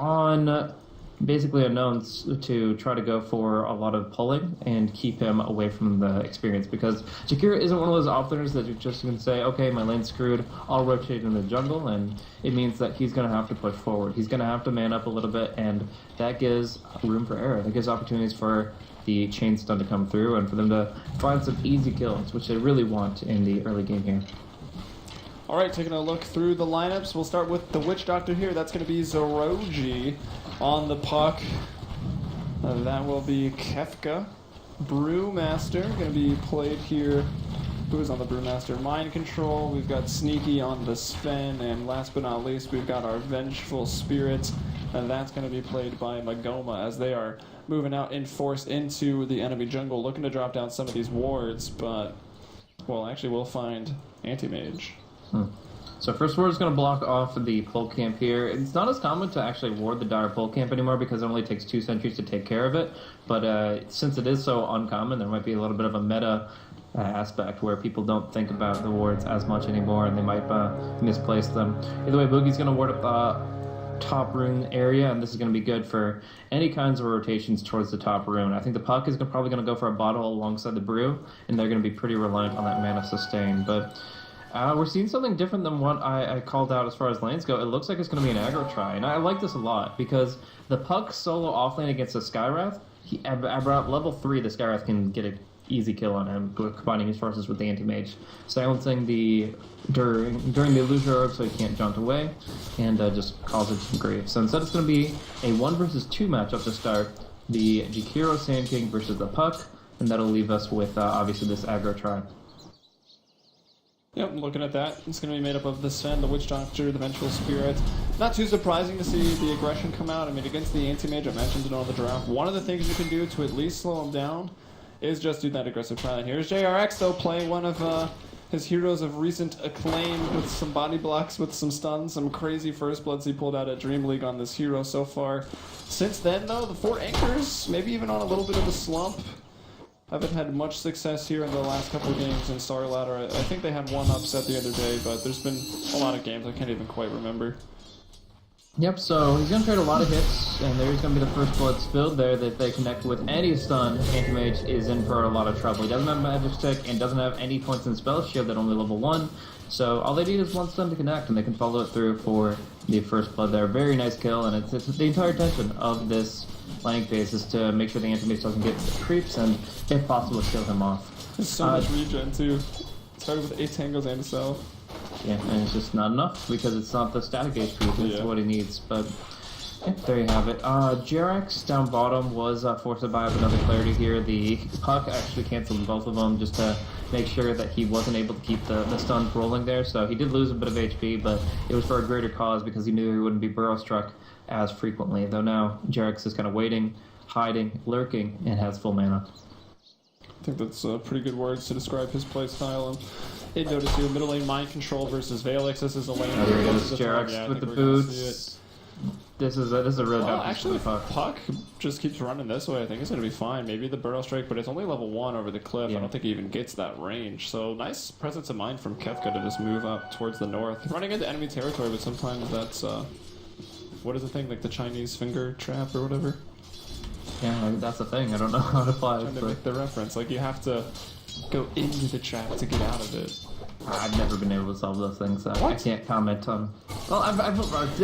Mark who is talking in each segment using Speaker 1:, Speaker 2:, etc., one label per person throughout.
Speaker 1: on basically unknowns to try to go for a lot of pulling and keep him away from the experience, because Jakira isn't one of those offlaners that you just can say, okay, my lane's screwed, I'll rotate in the jungle, and it means that he's going to have to push forward. He's going to have to man up a little bit, and that gives room for error. That gives opportunities for the chain stun to come through and for them to find some easy kills, which they really want in the early game here.
Speaker 2: All right, taking a look through the lineups, we'll start with the Witch Doctor here. That's going to be Zoroji on the puck. That will be Kefka. Brewmaster going to be played here. Who is on the Brewmaster? Mind Control. We've got Sneaky on the Sven. And last but not least, we've got our Vengeful Spirit. And that's going to be played by Magoma as they are moving out in force into the enemy jungle, looking to drop down some of these wards. But, well, actually, we'll find Anti-Mage.
Speaker 1: So first ward is going to block off the pole camp here. It's not as common to actually ward the dire pole camp anymore because it only takes 2 sentries to take care of it. But since it is so uncommon, there might be a little bit of a meta aspect where people don't think about the wards as much anymore and they might misplace them. Either way, Boogie's going to ward up top rune area, and this is going to be good for any kinds of rotations towards the top rune. I think the puck is probably going to go for a bottle alongside the brew, and they're going to be pretty reliant on that mana sustain. But we're seeing something different than what I called out as far as lanes go. It looks like it's going to be an aggro try, and I like this a lot because the puck solo offlane against the Skywrath, at level 3, the Skywrath can get an easy kill on him, combining his forces with the Anti-Mage, silencing during the illusion orb so he can't jaunt away, and just causes some grief. So instead it's going to be a 1 versus 2 matchup to start, the Jakiro Sand King versus the puck, and that'll leave us with obviously this aggro try.
Speaker 2: Yep, looking at that, it's going to be made up of the Sven, the Witch Doctor, the Vengeful Spirit. Not too surprising to see the aggression come out. I mean, against the Anti-Mage, I mentioned it on the draft. One of the things you can do to at least slow him down is just do that aggressive try. Here's JRX, though, playing one of his heroes of recent acclaim with some body blocks, with some stuns, some crazy first bloods he pulled out at Dream League on this hero so far. Since then, though, the 4 anchors, maybe even on a little bit of a slump. Haven't had much success here in the last couple of games in Starladder. I think they had one upset the other day, but there's been a lot of games I can't even quite remember.
Speaker 1: Yep, so he's going to trade a lot of hits, and there's going to be the first blood spilled there that if they connect with any stun, Anti-Mage is in for a lot of trouble. He doesn't have Magic Stick and doesn't have any points in Spell Shield at only level 1, so all they need is 1 stun to connect, and they can follow it through for the first blood there. Very nice kill, and it's the entire tension of this laning phase is to make sure the Anti-Mage doesn't get creeps, and if possible, kill him off.
Speaker 2: There's so much regen, too. Started with 8 tangos and a cell.
Speaker 1: Yeah, and it's just not enough because it's not the static HP, it's what he needs. But yeah, there you have it. Jerax down bottom was forced to buy up another clarity here. The puck actually canceled both of them just to make sure that he wasn't able to keep the stuns rolling there. So he did lose a bit of HP, but it was for a greater cause because he knew he wouldn't be burrow struck as frequently. Though now Jerax is kind of waiting, hiding, lurking, and has full mana.
Speaker 2: I think that's pretty good words to describe his playstyle. In Dota 2, middle lane Mind Control versus Valix. This is a lane.
Speaker 1: There it is, Jerax with the boots. This is a real
Speaker 2: well, actually, Puck just keeps running this way. I think it's going to be fine. Maybe the Burrow Strike, but it's only level 1 over the cliff. Yeah. I don't think he even gets that range. So nice presence of mind from Kefka to just move up towards the north. Running into enemy territory, but sometimes that's, what is the thing, like the Chinese finger trap or whatever?
Speaker 1: Yeah, that's the thing. I don't know how to apply it.
Speaker 2: I'm trying to make the reference. Like, you have to go into the trap to get out of it.
Speaker 1: I've never been able to solve those things, so I can't comment on. Well, I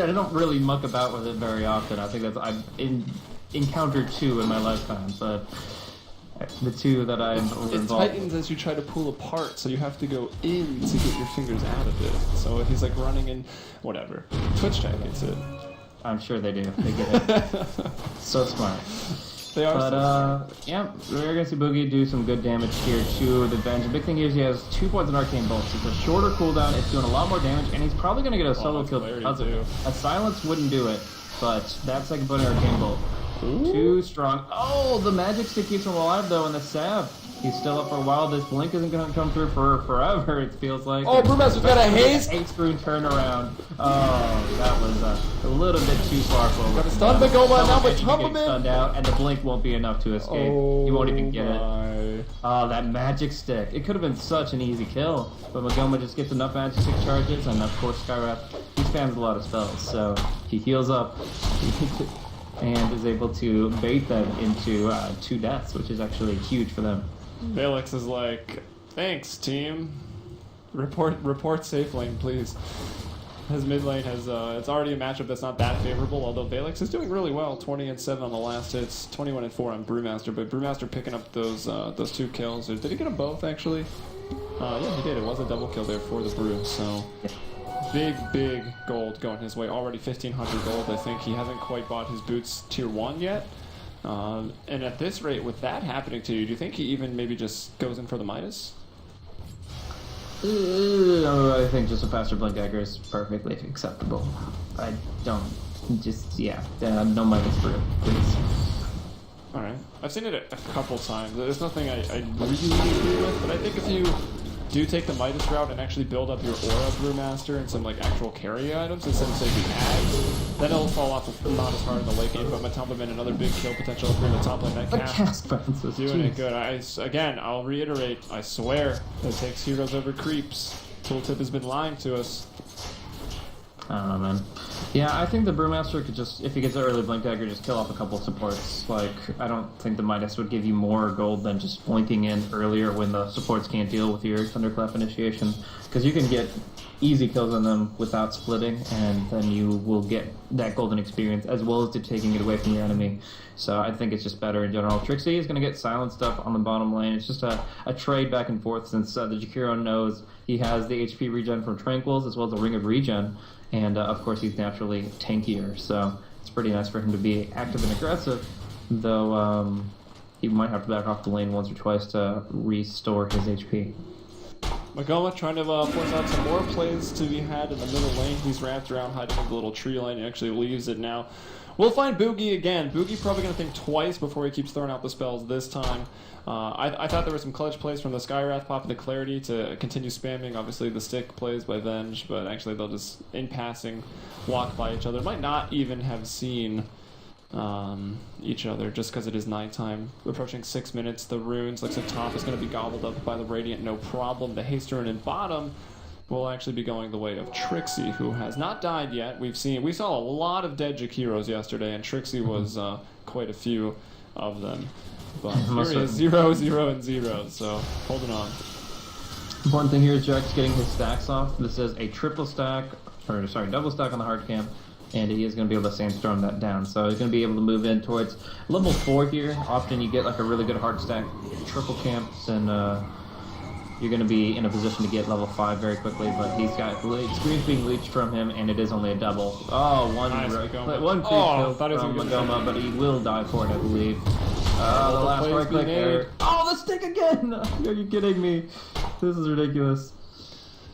Speaker 1: don't really muck about with it very often. I think I've encountered 2 in my lifetime, but the 2 that I'm involved.
Speaker 2: It tightens as you try to pull apart, so you have to go in to get your fingers out of it. So if he's like running in, whatever. Twitch chat gets it.
Speaker 1: I'm sure they do. They get it. So smart.
Speaker 2: They are.
Speaker 1: But yeah, we're gonna see Boogie do some good damage here to the bench. The big thing is he has 2 points in Arcane Bolts. It's a shorter cooldown. It's doing a lot more damage, and he's probably gonna get a solo kill because of it. A silence wouldn't do it, but that second point in Arcane Bolt, too strong. Oh, the Magic Stick keeps him alive though, and the Sab. He's still up for a while. This blink isn't going to come through for forever, it feels like.
Speaker 2: Oh, Brewmaster's got a haste!
Speaker 1: 8-screen turnaround. Oh, that was a little bit too far forward.
Speaker 2: Got a stun Magoma now, but chop him in!
Speaker 1: Stunned out, and the blink won't be enough to escape. He won't even get
Speaker 2: it.
Speaker 1: Oh, that Magic Stick. It could have been such an easy kill, but Magoma just gets enough Magic Stick charges, and of course Skywrath he spams a lot of spells, so he heals up and is able to bait them into 2 deaths, which is actually huge for them.
Speaker 2: Valix is like, thanks, team. Report safe lane, please. His mid lane has, it's already a matchup that's not that favorable, although Valix is doing really well. 20-7 on the last hits, 21-4 on Brewmaster, but Brewmaster picking up those 2 kills. Did he get them both, actually? Yeah, he did. It was a double kill there for the Brew, so big gold going his way. Already 1,500 gold. I think he hasn't quite bought his boots tier 1 yet. And at this rate, with that happening to you, do you think he even maybe just goes in for the Midas?
Speaker 1: I think just a faster blink dagger is perfectly acceptable. I don't no Midas Brew, please.
Speaker 2: Alright. I've seen it a couple times. There's nothing I really agree with, but I think if you do take the Midas route and actually build up your Aura Brewmaster and some like actual carry items instead of say the Ag, then it'll fall off not as hard in the late game, but Matumbaman another big kill potential if you're in the top lane. That cast doing it good. Again, I'll reiterate, I swear, it takes heroes over creeps. Tooltip has been lying to us.
Speaker 1: I don't know, man. Yeah, I think the Brewmaster could just, if he gets an early Blink Dagger, just kill off a couple supports. Like, I don't think the Midas would give you more gold than just blinking in earlier when the supports can't deal with your Thunderclap initiation. Because you can get easy kills on them without splitting, and then you will get that golden experience, as well as to taking it away from your enemy. So I think it's just better in general. Trixie is going to get silenced up on the bottom lane. It's just a trade back and forth, since the Jakiro knows he has the HP regen from Tranquils, as well as a Ring of Regen. And, of course, he's naturally tankier, so it's pretty nice for him to be active and aggressive, though he might have to back off the lane once or twice to restore his HP.
Speaker 2: Magoma trying to force out some more plays to be had in the middle lane. He's wrapped around hiding in the little tree lane. He actually leaves it now. We'll find Boogie again. Boogie probably going to think twice before he keeps throwing out the spells this time. I thought there were some clutch plays from the Skywrath popping the Clarity to continue spamming, obviously, the stick plays by Venge, but actually they'll just, in passing, walk by each other. Might not even have seen each other just because it is nighttime. Approaching 6 minutes. The runes looks like top is going to be gobbled up by the Radiant, no problem. The Haste rune in bottom will actually be going the way of Trixie, who has not died yet. We saw a lot of dead Jakiros yesterday, and Trixie was quite a few of them. But here he is, 0, 0, and 0, so holding on.
Speaker 1: Important thing here is Jack's getting his stacks off. This is a double stack on the hard camp, and he is going to be able to sandstorm that down. So he's going to be able to move in towards level 4 here. Often you get like a really good hard stack triple camps, and you're going to be in a position to get level 5 very quickly, but he's got experience being leached from him, and it is only a double. Oh, one creep kill from Magoma, but he will die for it, I believe. The last right click there. Oh, the stick again! Are you kidding me? This is ridiculous.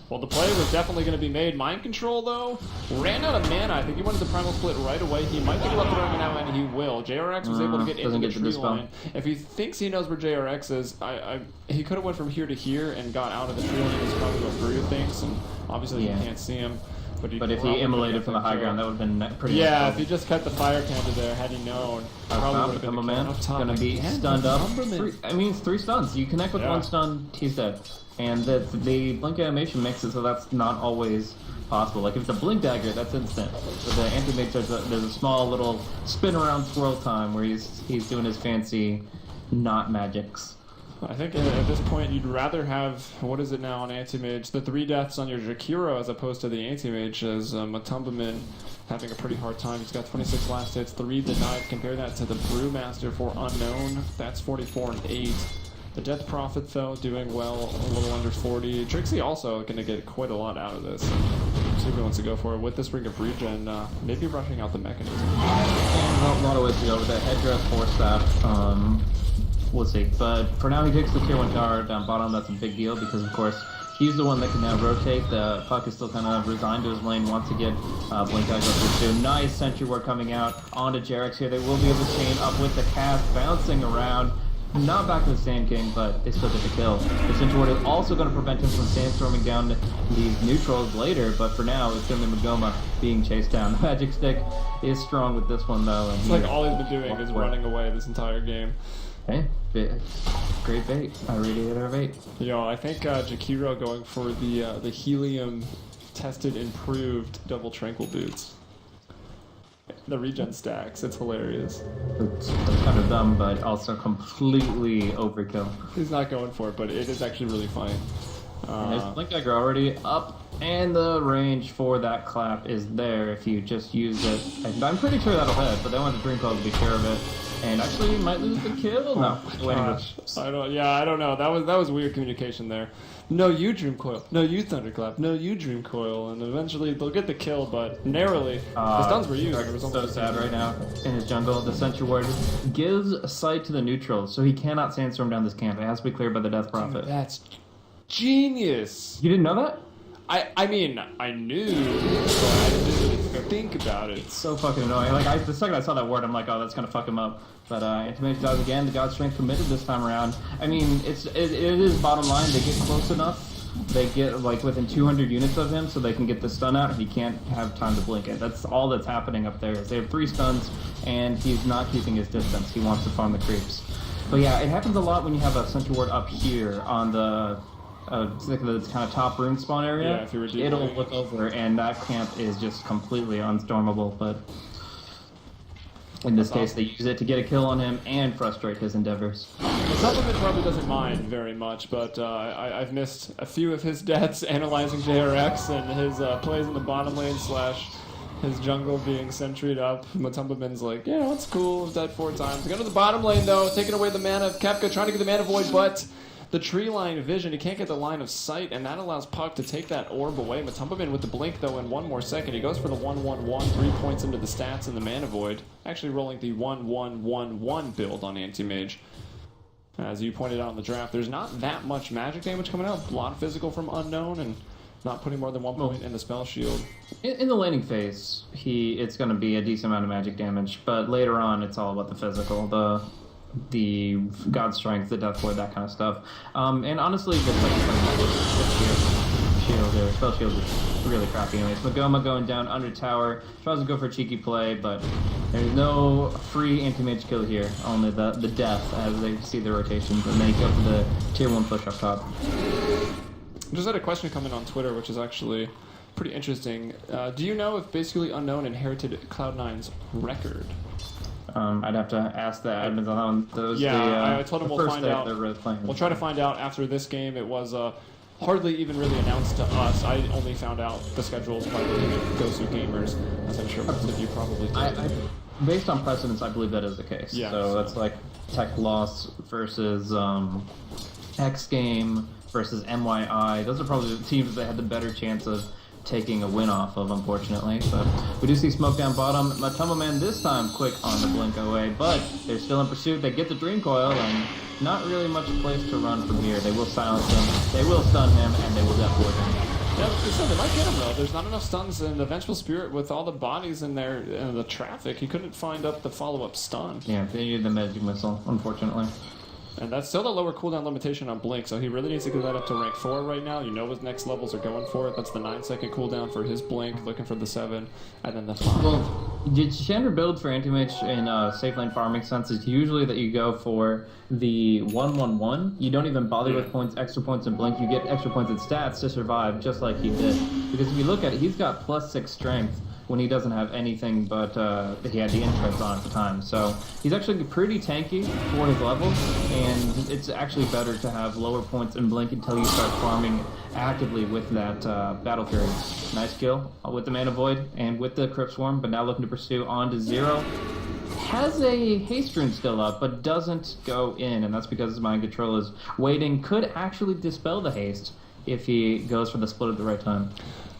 Speaker 2: Well, the play was definitely going to be made. Mind Control, though, ran out of mana. I think he wanted the Primal Split right away. He might think about throwing it out, and he will. JRX was able to get into the tree line. If he thinks he knows where JRX is, he could have went from here to here and got out of the tree line. He was probably what Brew thinks, and obviously you can't see him. But if he immolated from the high ground, that would have been pretty if he just cut the fire cannon there, had he known, probably would have been man.
Speaker 1: Going to be stunned up. It's 3 stuns. You connect with 1 stun, he's dead. And the blink animation makes it so that's not always possible. Like if it's a blink dagger, that's instant. With the anti-mage, there's a small little spin around swirl time where he's doing his fancy not magics.
Speaker 2: I think at this point you'd rather have, what is it now on Anti-Mage, the 3 deaths on your Jakiro as opposed to the Anti-Mage, as Matumbaman having a pretty hard time. He's got 26 last hits, 3 denied. Compare that to the Brewmaster for Unknown. That's 44 and 8. The Death Prophet, though, doing well, a little under 40. Trixie also going to get quite a lot out of this. See if he wants to go for it with this Ring of Regen, maybe rushing out the mechanism.
Speaker 1: A lot of ways to go with that. Headdress, Force Staff, we'll see. But for now, he takes the tier 1 tower down bottom. That's a big deal because, of course, he's the one that can now rotate. The puck is still kind of resigned to his lane, wants to get Blink Dagger up there too. Nice Sentry Ward coming out onto Jarex here. They will be able to chain up with the cast, bouncing around. Not back to the Sand King, but they still get the kill. The Sentry Ward is also going to prevent him from sandstorming down these neutrals later, but for now, it's going to be Magoma being chased down. The Magic Stick is strong with this one, though.
Speaker 2: It's like all he's been doing is running away this entire game.
Speaker 1: Hey, great bait. I radiated our bait.
Speaker 2: Yo, I think Jakiro going for the helium tested, improved double tranquil boots. The regen stacks, it's hilarious.
Speaker 1: It's kind of dumb, but also completely overkill.
Speaker 2: He's not going for it, but it is actually really funny.
Speaker 1: There's Blink Dagger already up, and the range for that clap is there if you just use it. And I'm pretty sure that'll hit, but they want the Dream Coil to be sure of it. And actually, you might lose the kill. No,
Speaker 2: Gosh. I don't know. That was weird communication there. No, you Dream Coil. No, you Thunderclap. No, you Dream Coil. And eventually they'll get the kill, but narrowly. The stuns were used.
Speaker 1: It's so sad right now in his jungle. The Sentry Ward gives sight to the neutral, so he cannot sandstorm down this camp. It has to be cleared by the Death Prophet.
Speaker 2: Dude, that's genius.
Speaker 1: You didn't know that?
Speaker 2: I mean, I knew, but I didn't really think about it.
Speaker 1: It's so fucking annoying. Like, the second I saw that word, I'm like, oh, that's gonna fuck him up. But Anti-Mage does again. The God Strength committed this time around. I mean, it is bottom line. They get close enough. They get like within 200 units of him, so they can get the stun out. He can't have time to blink it. That's all that's happening up there. Is they have 3 stuns, and he's not keeping his distance. He wants to farm the creeps. But yeah, it happens a lot when you have a Sentry Ward up here on the kind of top room spawn area.
Speaker 2: Yeah, if you were
Speaker 1: it'll look over, and that camp is just completely unstormable. But in this case, they use it to get a kill on him and frustrate his endeavors.
Speaker 2: The supplement probably doesn't mind very much, but I've missed a few of his deaths analyzing JRX and his plays in the bottom lane / his jungle being sentried up. Matumbamin's like, yeah, it's cool. He's dead 4 times. Go to the bottom lane, though, taking away the mana. Kefka trying to get the mana void, but the tree line vision, he can't get the line of sight, and that allows Puck to take that orb away. Matumbamin with the blink, though, in 1 more second. He goes for the 1-1-1, 3 points into the stats and the mana void. Actually rolling the 1-1-1-1 build on Anti-Mage. As you pointed out in the draft, there's not that much magic damage coming out. A lot of physical from Unknown, and not putting more than 1 point in the spell shield.
Speaker 1: In the laning phase, it's going to be a decent amount of magic damage, but later on, it's all about the physical, the God Strength, the Death Ward, that kind of stuff. And honestly, the spell shield is really crappy anyways. Magoma going down under tower, tries to go for a cheeky play, but there's no free anti-mage kill here, only the death as they see the rotations, and they go for the tier 1 push up top.
Speaker 2: Just had a question come in on Twitter, which is actually pretty interesting. Do you know if basically Unknown inherited Cloud9's record?
Speaker 1: I'd have to ask the admins on that one.
Speaker 2: I told them we'll find out. We'll try to find out after this game. It was hardly even really announced to us. I only found out the schedules by Gosu Gamers, as I'm sure most of you probably did.
Speaker 1: Based on precedence, I believe that is the case.
Speaker 2: Yeah,
Speaker 1: so that's like Tech Loss versus X Game versus MYI. Those are probably the teams that had the better chance of taking a win off of, unfortunately. But we do see smoke down bottom. Matumbamin this time quick on the blink away, but they're still in pursuit. They get the Dream Coil, and not really much place to run from here. They will silence him, they will stun him, and they will Death Ward him.
Speaker 2: Yeah, they might get him though. There's not enough stuns, and the Vengeful Spirit with all the bodies in there and the traffic, he couldn't find up the follow-up stun.
Speaker 1: Yeah, they needed the Magic Missile, unfortunately.
Speaker 2: And that's still the lower cooldown limitation on Blink, so he really needs to get that up to rank 4 right now. You know his next levels are going for it. That's the 9-second cooldown for his Blink, looking for the 7, and then the 5.
Speaker 1: Well, the standard build for Anti-Mage in safe lane farming sense is usually that you go for the 1-1-1. You don't even bother with extra points in Blink. You get extra points in stats to survive, just like he did. Because if you look at it, he's got +6 strength when he doesn't have anything but he had the interest on at the time. So he's actually pretty tanky for his levels, and it's actually better to have lower points in Blink until you start farming actively with that Battle Fury. Nice kill with the Mana Void and with the Crypt Swarm, but now looking to pursue on to 0. Has a haste rune still up, but doesn't go in, and that's because his mind control is waiting. Could actually dispel the haste if he goes for the split at the right time.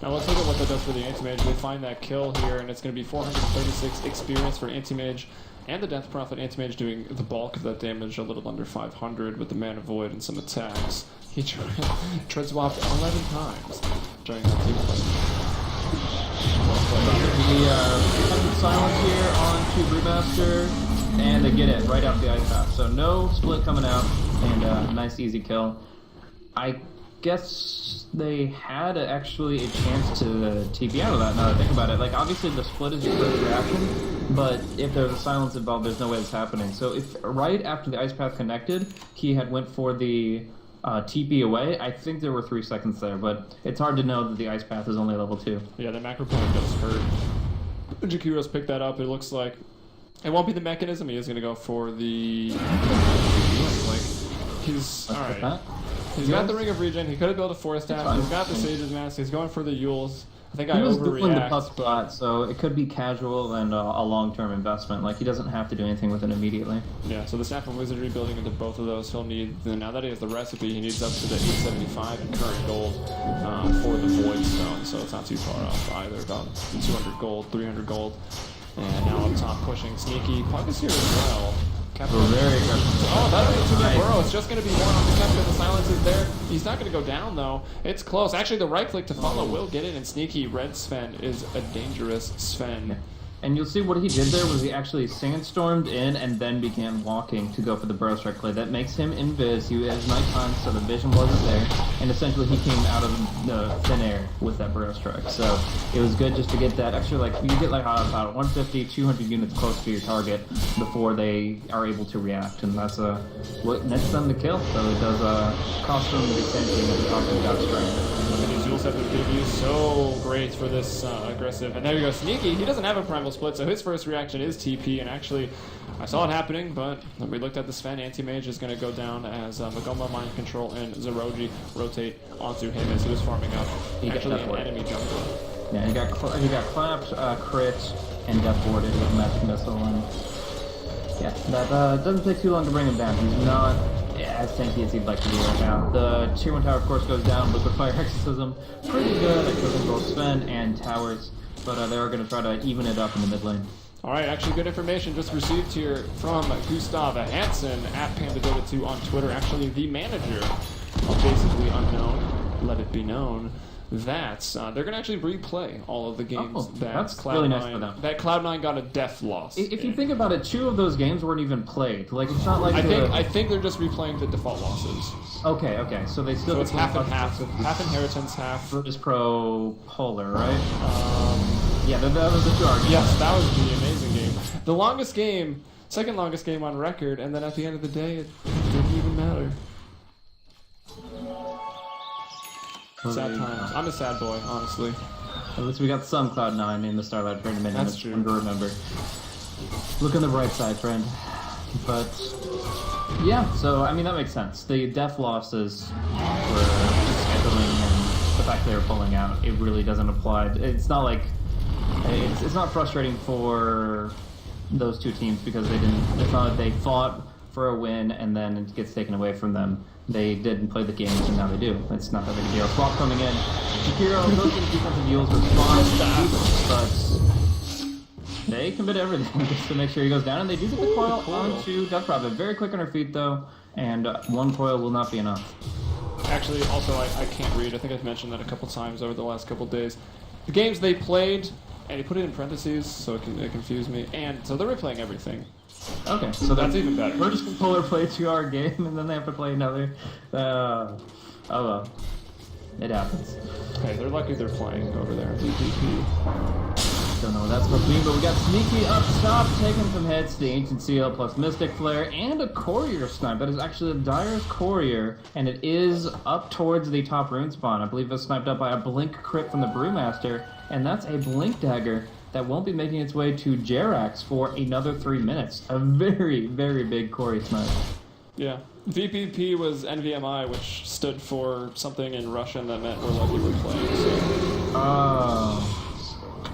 Speaker 2: Now let's look at what that does for the Anti-Mage. We find that kill here, and it's going to be 436 experience for Anti-Mage, and the Death Prophet Anti-Mage doing the bulk of that damage, a little under 500 with the Mana Void and some attacks. He tread swapped 11 times during that team fight.
Speaker 1: The silence here on to Brewmaster, and they get it right out the ice path. So no split coming out, and a nice easy kill. I guess they had actually a chance to TP out of that, now that I think about it. Like, obviously the split is your first reaction, but if there's a silence involved, there's no way it's happening. So if right after the ice path connected, he had went for the TP away. I think there were 3 seconds there, but it's hard to know that the ice path is only level 2.
Speaker 2: Yeah, the macro point does hurt. Jakiro's picked that up. It looks like it won't be the mechanism. He is going to go for the... He's... Alright. He's got the Ring of Regen. He could have built a Force Staff. He's got the Sage's Mask. He's going for the Yules. I think I
Speaker 1: was doing the puck
Speaker 2: overreact.
Speaker 1: spot, so it could be casual and a long-term investment. Like, he doesn't have to do anything with it immediately.
Speaker 2: Yeah, so the Staff of Wizardry building into both of those, he'll need, now that he has the recipe, he needs up to the 875 in current gold for the Void Stone, so it's not too far off either, about 200 gold, 300 gold. And now up top pushing Sneaky. Puck is here as well.
Speaker 1: Very good.
Speaker 2: Oh, that'll be too good Burrow. It's just going to be one on the Kepka. The silence is there. He's not going to go down, though. It's close. Actually, the right click to follow will get it, and Sneaky Red Sven is a dangerous Sven.
Speaker 1: And you'll see what he did there was he actually sandstormed in and then began walking to go for the Burrow Strike play. That makes him invis. He has nighttime, so the vision wasn't there. And essentially he came out of the thin air with that Burrow Strike. So it was good just to get that extra, like, you get like about 150, 200 units close to your target before they are able to react. And that's what nets them to kill. So it does cost them the extension of the talking about strength.
Speaker 2: And these Yules have to give you so great for this aggressive. And there you go, Sneaky. He doesn't have a primal split, so his first reaction is TP. And actually, I saw it happening, but when we looked at the Sven, Anti-Mage is going to go down as Magoma, Mind Control, and Zeroji rotate onto him as he was farming up. Actually, an enemy jungle.
Speaker 1: Yeah, he got clapped, crit, and death boarded with a magic missile. And yeah, that doesn't take too long to bring him down. He's not as tanky as he'd like to be right now. The Tier 1 tower, of course, goes down. Liquid Fire Exorcism, pretty good at killing both Sven and towers, but they are going to try to even it up in the mid lane.
Speaker 2: Alright, actually good information just received here from Gustav Hansen at PandaDota2 on Twitter. Actually, the manager of Basically Unknown, let it be known, that they're going to actually replay all of the games that
Speaker 1: that's
Speaker 2: Cloud9,
Speaker 1: really nice for them.
Speaker 2: That Cloud9 got a death loss.
Speaker 1: If you think about it, 2 of those games weren't even played. Like, it's not like
Speaker 2: I think they're just replaying the default losses.
Speaker 1: Okay, so they still...
Speaker 2: So it's half and half. Half Inheritance, half...
Speaker 1: Virtus Pro Polar, right? Yeah, that was the charge.
Speaker 2: Yes, that was the amazing game. The longest game, second longest game on record, and then at the end of the day, it didn't even matter. Sad times. I'm a sad boy, honestly.
Speaker 1: At least we got some Cloud9 in the Starladder tournament.
Speaker 2: That's true.
Speaker 1: To remember. Look on the bright side, friend. But yeah, so I mean that makes sense. The death losses were scheduling and the fact they were pulling out. It really doesn't apply. It's not like it's not frustrating for those 2 teams because they didn't. It's not like they fought for a win and then it gets taken away from them. They didn't play the games, and now they do. It's not that big a deal. Swap coming in. Shakiro, those are the defensive Yules respond, but they commit everything just to make sure he goes down, and they do get the coil onto Duck Robin. Very quick on her feet, though, and 1 coil will not be enough.
Speaker 2: Actually, also, I can't read. I think I've mentioned that a couple times over the last couple days. The games they played, and he put it in parentheses, so it confused me, and so they're replaying everything.
Speaker 1: Okay, so
Speaker 2: that's even better.
Speaker 1: We're just gonna play a 2-hour game, and then they have to play another. Oh well, it happens.
Speaker 2: Okay, they're lucky they're playing over there. VPP.
Speaker 1: Don't know what that's supposed to mean, but we got Sneaky up top, taking some hits, the Ancient Seal plus Mystic Flare, and a Courier snipe. That is actually a Dire's Courier, and it is up towards the top rune spawn. I believe it was sniped up by a Blink crit from the Brewmaster, and that's a Blink Dagger that won't be making its way to Jerax for another 3 minutes. A very, very big Corey snipe.
Speaker 2: Yeah. VPP was NVMI, which stood for something in Russian that meant we're lucky we're playing. So.
Speaker 1: Oh.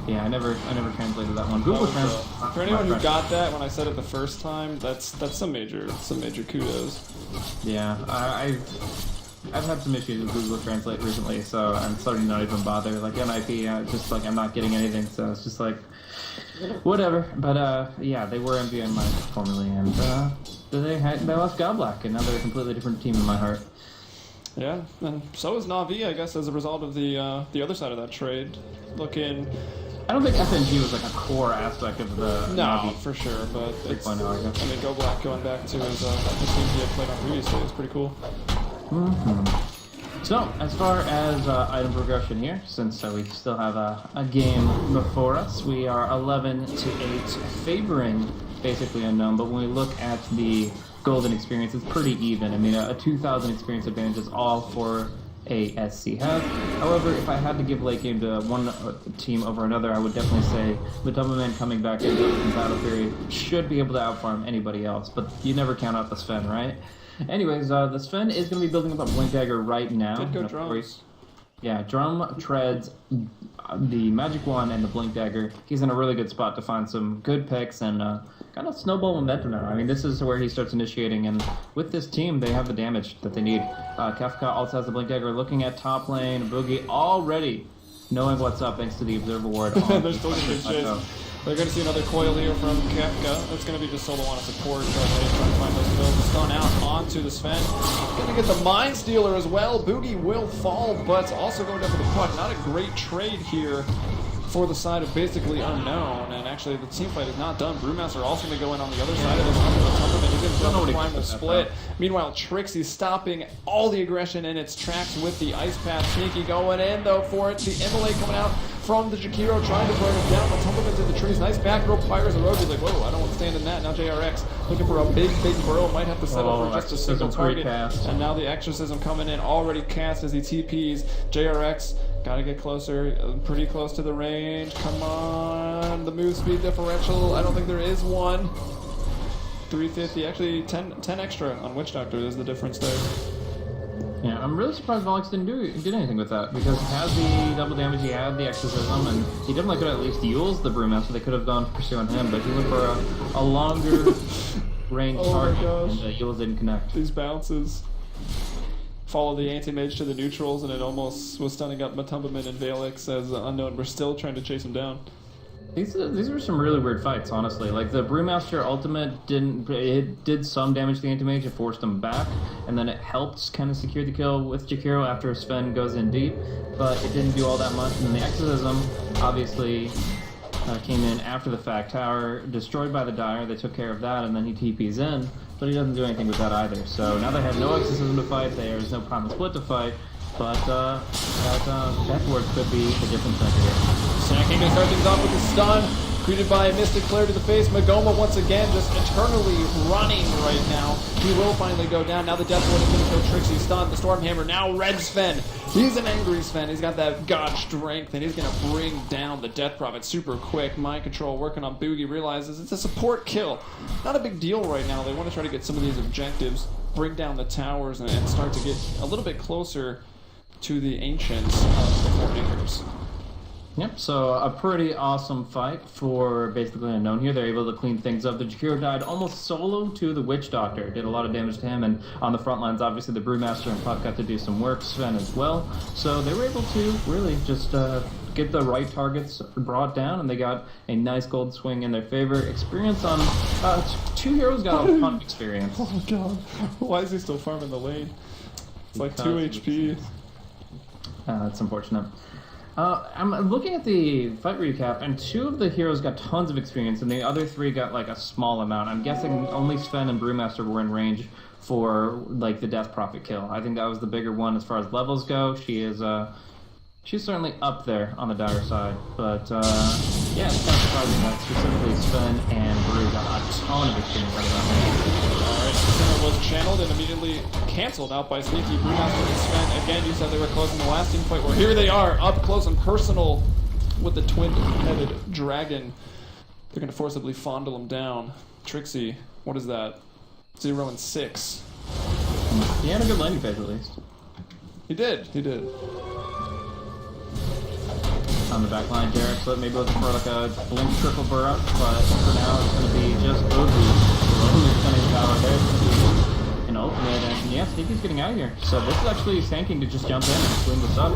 Speaker 1: Yeah, I never translated that one. Google Translate.
Speaker 2: For anyone who got that when I said it the first time, that's some major kudos.
Speaker 1: Yeah, I've had some issues with Google Translate recently, so I'm starting to not even bother. Like MIP, just like I'm not getting anything, so it's just like whatever. But yeah, they were MVMI formerly, and they lost Godblack, and now they're a completely different team in my heart.
Speaker 2: Yeah, and so is Na'Vi, I guess, as a result of the other side of that trade. Looking.
Speaker 1: I don't think FNG was like a core aspect of the
Speaker 2: No, for sure, but it's. I mean, Go Black going back to his the team he had played on previously is pretty cool.
Speaker 1: So, as far as item progression here, since we still have a game before us, we are 11-8 favoring Basically Unknown, but when we look at the golden experience, it's pretty even. I mean, a 2,000 experience advantage is all for a SC has. However, if I had to give late game to one team over another, I would definitely say the Doubleman coming back into the battle period should be able to outfarm anybody else, but you never count out the Sven, right? Anyways, the Sven is going to be building up a Blink Dagger right now.
Speaker 2: Did go drums.
Speaker 1: Yeah, Drum, Treads, the Magic Wand, and the Blink Dagger. He's in a really good spot to find some good picks and kind of snowball momentum now. I mean, this is where he starts initiating, and with this team, they have the damage that they need. Kefka also has the Blink Dagger looking at top lane. Boogie already knowing what's up thanks to the Observer Ward.
Speaker 2: They're still going to chase. They're going to see another coil here from Kefka. It's going to be just solo on a support. Trying to find those kills. Stun out onto the Sven. Going to get the Mind Stealer as well. Boogie will fall, but also going down for the puck. Not a great trade here for the side of basically unknown. And actually, the team fight is not done. Brewmaster also going to go in on the other side of this. He's going to the primal split. Meanwhile, Trixie stopping all the aggression in its tracks with the Ice Path. Sneaky going in, though, for it. The Immolate coming out from the Jakiro, trying to burn him down, but tumbling into the trees. Nice back row, Pyres the road. He's like, whoa, I don't want to stand in that. Now JRX looking for a big burrow. Might have to settle for just a single target. And now the Exorcism coming in, already cast as he TPs. JRX gotta get closer, pretty close to the range. Come on, the move speed differential. I don't think there is one. 350, actually 10 extra on Witch Doctor is the difference there.
Speaker 1: Yeah, I'm really surprised Volix did anything with that, because he had the double damage, he had the Exorcism, and he definitely could have at least used the Brewmaster. They could have gone to pursue on him, but he went for a longer range target, and the heals didn't connect.
Speaker 2: These bounces follow the anti-mage to the neutrals, and it almost was stunning up Matumbaman and Valix as Unknown were still trying to chase him down.
Speaker 1: These were some really weird fights, honestly. Like, the Brewmaster ultimate did some damage to the anti-mage, it forced him back, and then it helped kind of secure the kill with Jakiro after Sven goes in deep, but it didn't do all that much. And then the Exorcism, obviously, came in after the fact. Tower destroyed by the Dire, they took care of that, and then he TPs in, but he doesn't do anything with that either. So now they have no Exorcism to fight, there's no Primal Split to fight, but that Death Ward could be the difference maker here.
Speaker 2: Sand King gonna start things off with the stun, greeted by a Mystic Flare to the face. Magoma once again just eternally running right now. He will finally go down. Now the Death Ward is gonna kill Trixie. Stun, the Stormhammer, now Red Sven. He's an angry Sven. He's got that god strength, and he's gonna bring down the Death Prophet super quick. Mind Control working on Boogie, realizes it's a support kill. Not a big deal right now. They want to try to get some of these objectives, bring down the towers, and start to get a little bit closer to the Ancients of the Four Acres.
Speaker 1: Yep, so a pretty awesome fight for basically Unknown here. They're able to clean things up. The Jakiro died almost solo to the Witch Doctor. Did a lot of damage to him, and on the front lines, obviously, the Brewmaster and Puck got to do some work, Sven as well. So they were able to really just get the right targets brought down, and they got a nice gold swing in their favor. Experience on... two heroes got a ton of experience.
Speaker 2: Oh my god. Why is he still farming the lane? It's like 2 HP.
Speaker 1: That's unfortunate. I'm looking at the fight recap, and 2 of the heroes got tons of experience, and the other 3 got like a small amount. I'm guessing only Sven and Brewmaster were in range for like the Death Prophet kill. I think that was the bigger one as far as levels go. She's certainly up there on the Dire side, but yeah, it's kind of surprising that specifically Sven and Brew got a ton of experience out of that.
Speaker 2: Alright, Sinner was channeled and immediately cancelled out by Sneaky. Brewmaster and Sven, again, you said they were close in the last team fight. Well, here they are, up close and personal with the twin-headed dragon. They're going to forcibly fondle him down. Trixie, what is that? 0 and 6.
Speaker 1: He had a good landing phase, at least.
Speaker 2: He did.
Speaker 1: On the back line, Jarek, so maybe looking for like a blink triple burrow, but for now it's going to be just Boogie. Slowly stunning tower there. It's going to be an ultimate, and yeah, Sneaky's getting out of here. So this is actually Sand to just jump in and clean this up.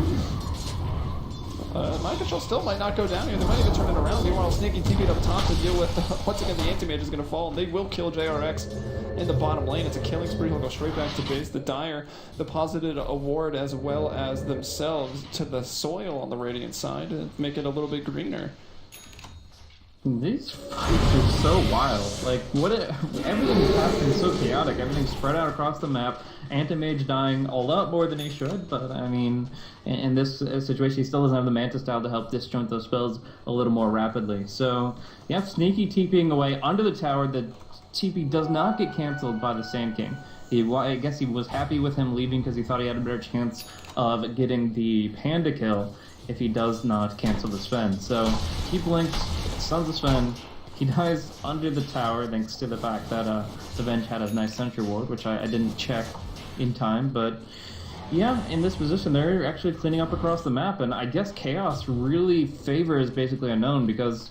Speaker 2: Mind Control still might not go down here. They might even turn it around. Meanwhile, Sneaky TP'd up top to deal with, once again, the Anti-Mage is going to fall, and they will kill JRX in the bottom lane. It's a killing spree. He'll go straight back to base. The Dire deposited a ward as well as themselves to the soil on the Radiant side to make it a little bit greener.
Speaker 1: These fights are so wild. Like, everything's happening so chaotic. Everything's spread out across the map. Anti-Mage dying a lot more than he should, but I mean, in this situation, he still doesn't have the Manta style to help disjoint those spells a little more rapidly. So, yeah, Sneaky TPing away under the tower. The TP does not get canceled by the Sand King. I guess he was happy with him leaving because he thought he had a better chance of getting the Panda kill if he does not cancel the Sven. So he blinks, stuns the Sven. He dies under the tower thanks to the fact that the bench had a nice sentry ward, which I didn't check in time. But yeah, in this position, they're actually cleaning up across the map. And I guess Chaos really favors basically Unknown because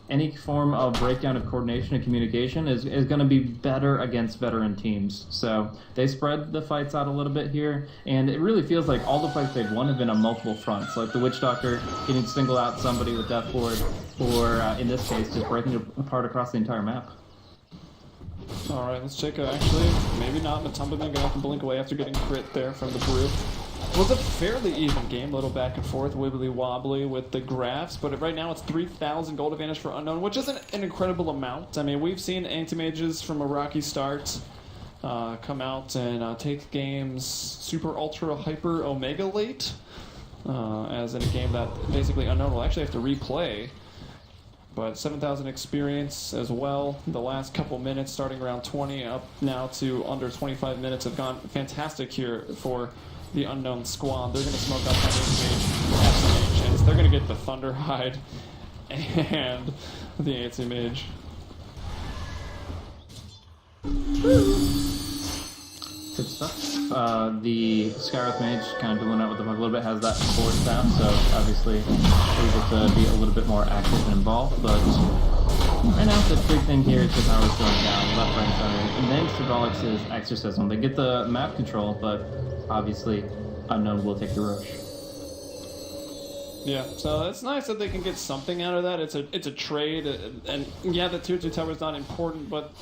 Speaker 1: any form of breakdown of coordination and communication is going to be better against veteran teams. So they spread the fights out a little bit here, and it really feels like all the fights they've won have been on multiple fronts, like the Witch Doctor getting to single out somebody with Death Ward, or in this case, just breaking it apart across the entire map.
Speaker 2: Alright, let's check actually, maybe not. Matumba gonna have to blink away after getting crit there from the Brew. It was a fairly even game, a little back and forth, wibbly wobbly with the graphs, but right now it's 3,000 gold advantage for Unknown, which isn't an incredible amount. I mean, we've seen anti-mages from a rocky start come out and take games super, ultra, hyper, omega late, as in a game that basically Unknown will actually have to replay. But 7,000 experience as well. The last couple minutes, starting around 20 up now to under 25 minutes, have gone fantastic here for the Unknown squad. They're going to smoke up on the Anti-Mage. They're going to get the Thunder Hide and the Anti-Mage.
Speaker 1: Good stuff. The Skywrath Mage kind of doing out with the puck a little bit, has that forward staff, so obviously able to be a little bit more active and involved, but right now the big thing here is the towers going down, left, right, center, and then Symbolics' Exorcism. They get the map control, but obviously Unknown will take the rush.
Speaker 2: Yeah, so it's nice that they can get something out of that. It's a trade, and yeah, the tier 2 tower is not important, but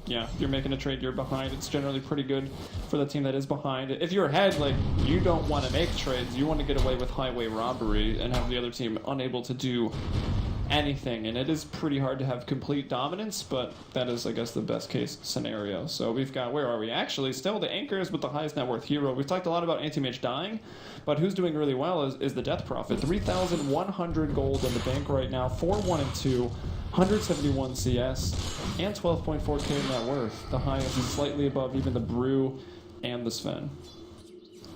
Speaker 2: yeah, if you're making a trade, you're behind. It's generally pretty good for the team that is behind. If you're ahead, like, you don't want to make trades. You want to get away with highway robbery and have the other team unable to do anything. And it is pretty hard to have complete dominance, but that is, I guess, the best case scenario. So we've got, where are we? Actually, still the Anchors with the highest net worth hero. We've talked a lot about Anti-Mage dying, but who's doing really well is the Death Prophet. 3,100 gold in the bank right now, 4-1 and 2. 171 CS, and 12.4k net worth. The highest is slightly above even the Brew and the Sven.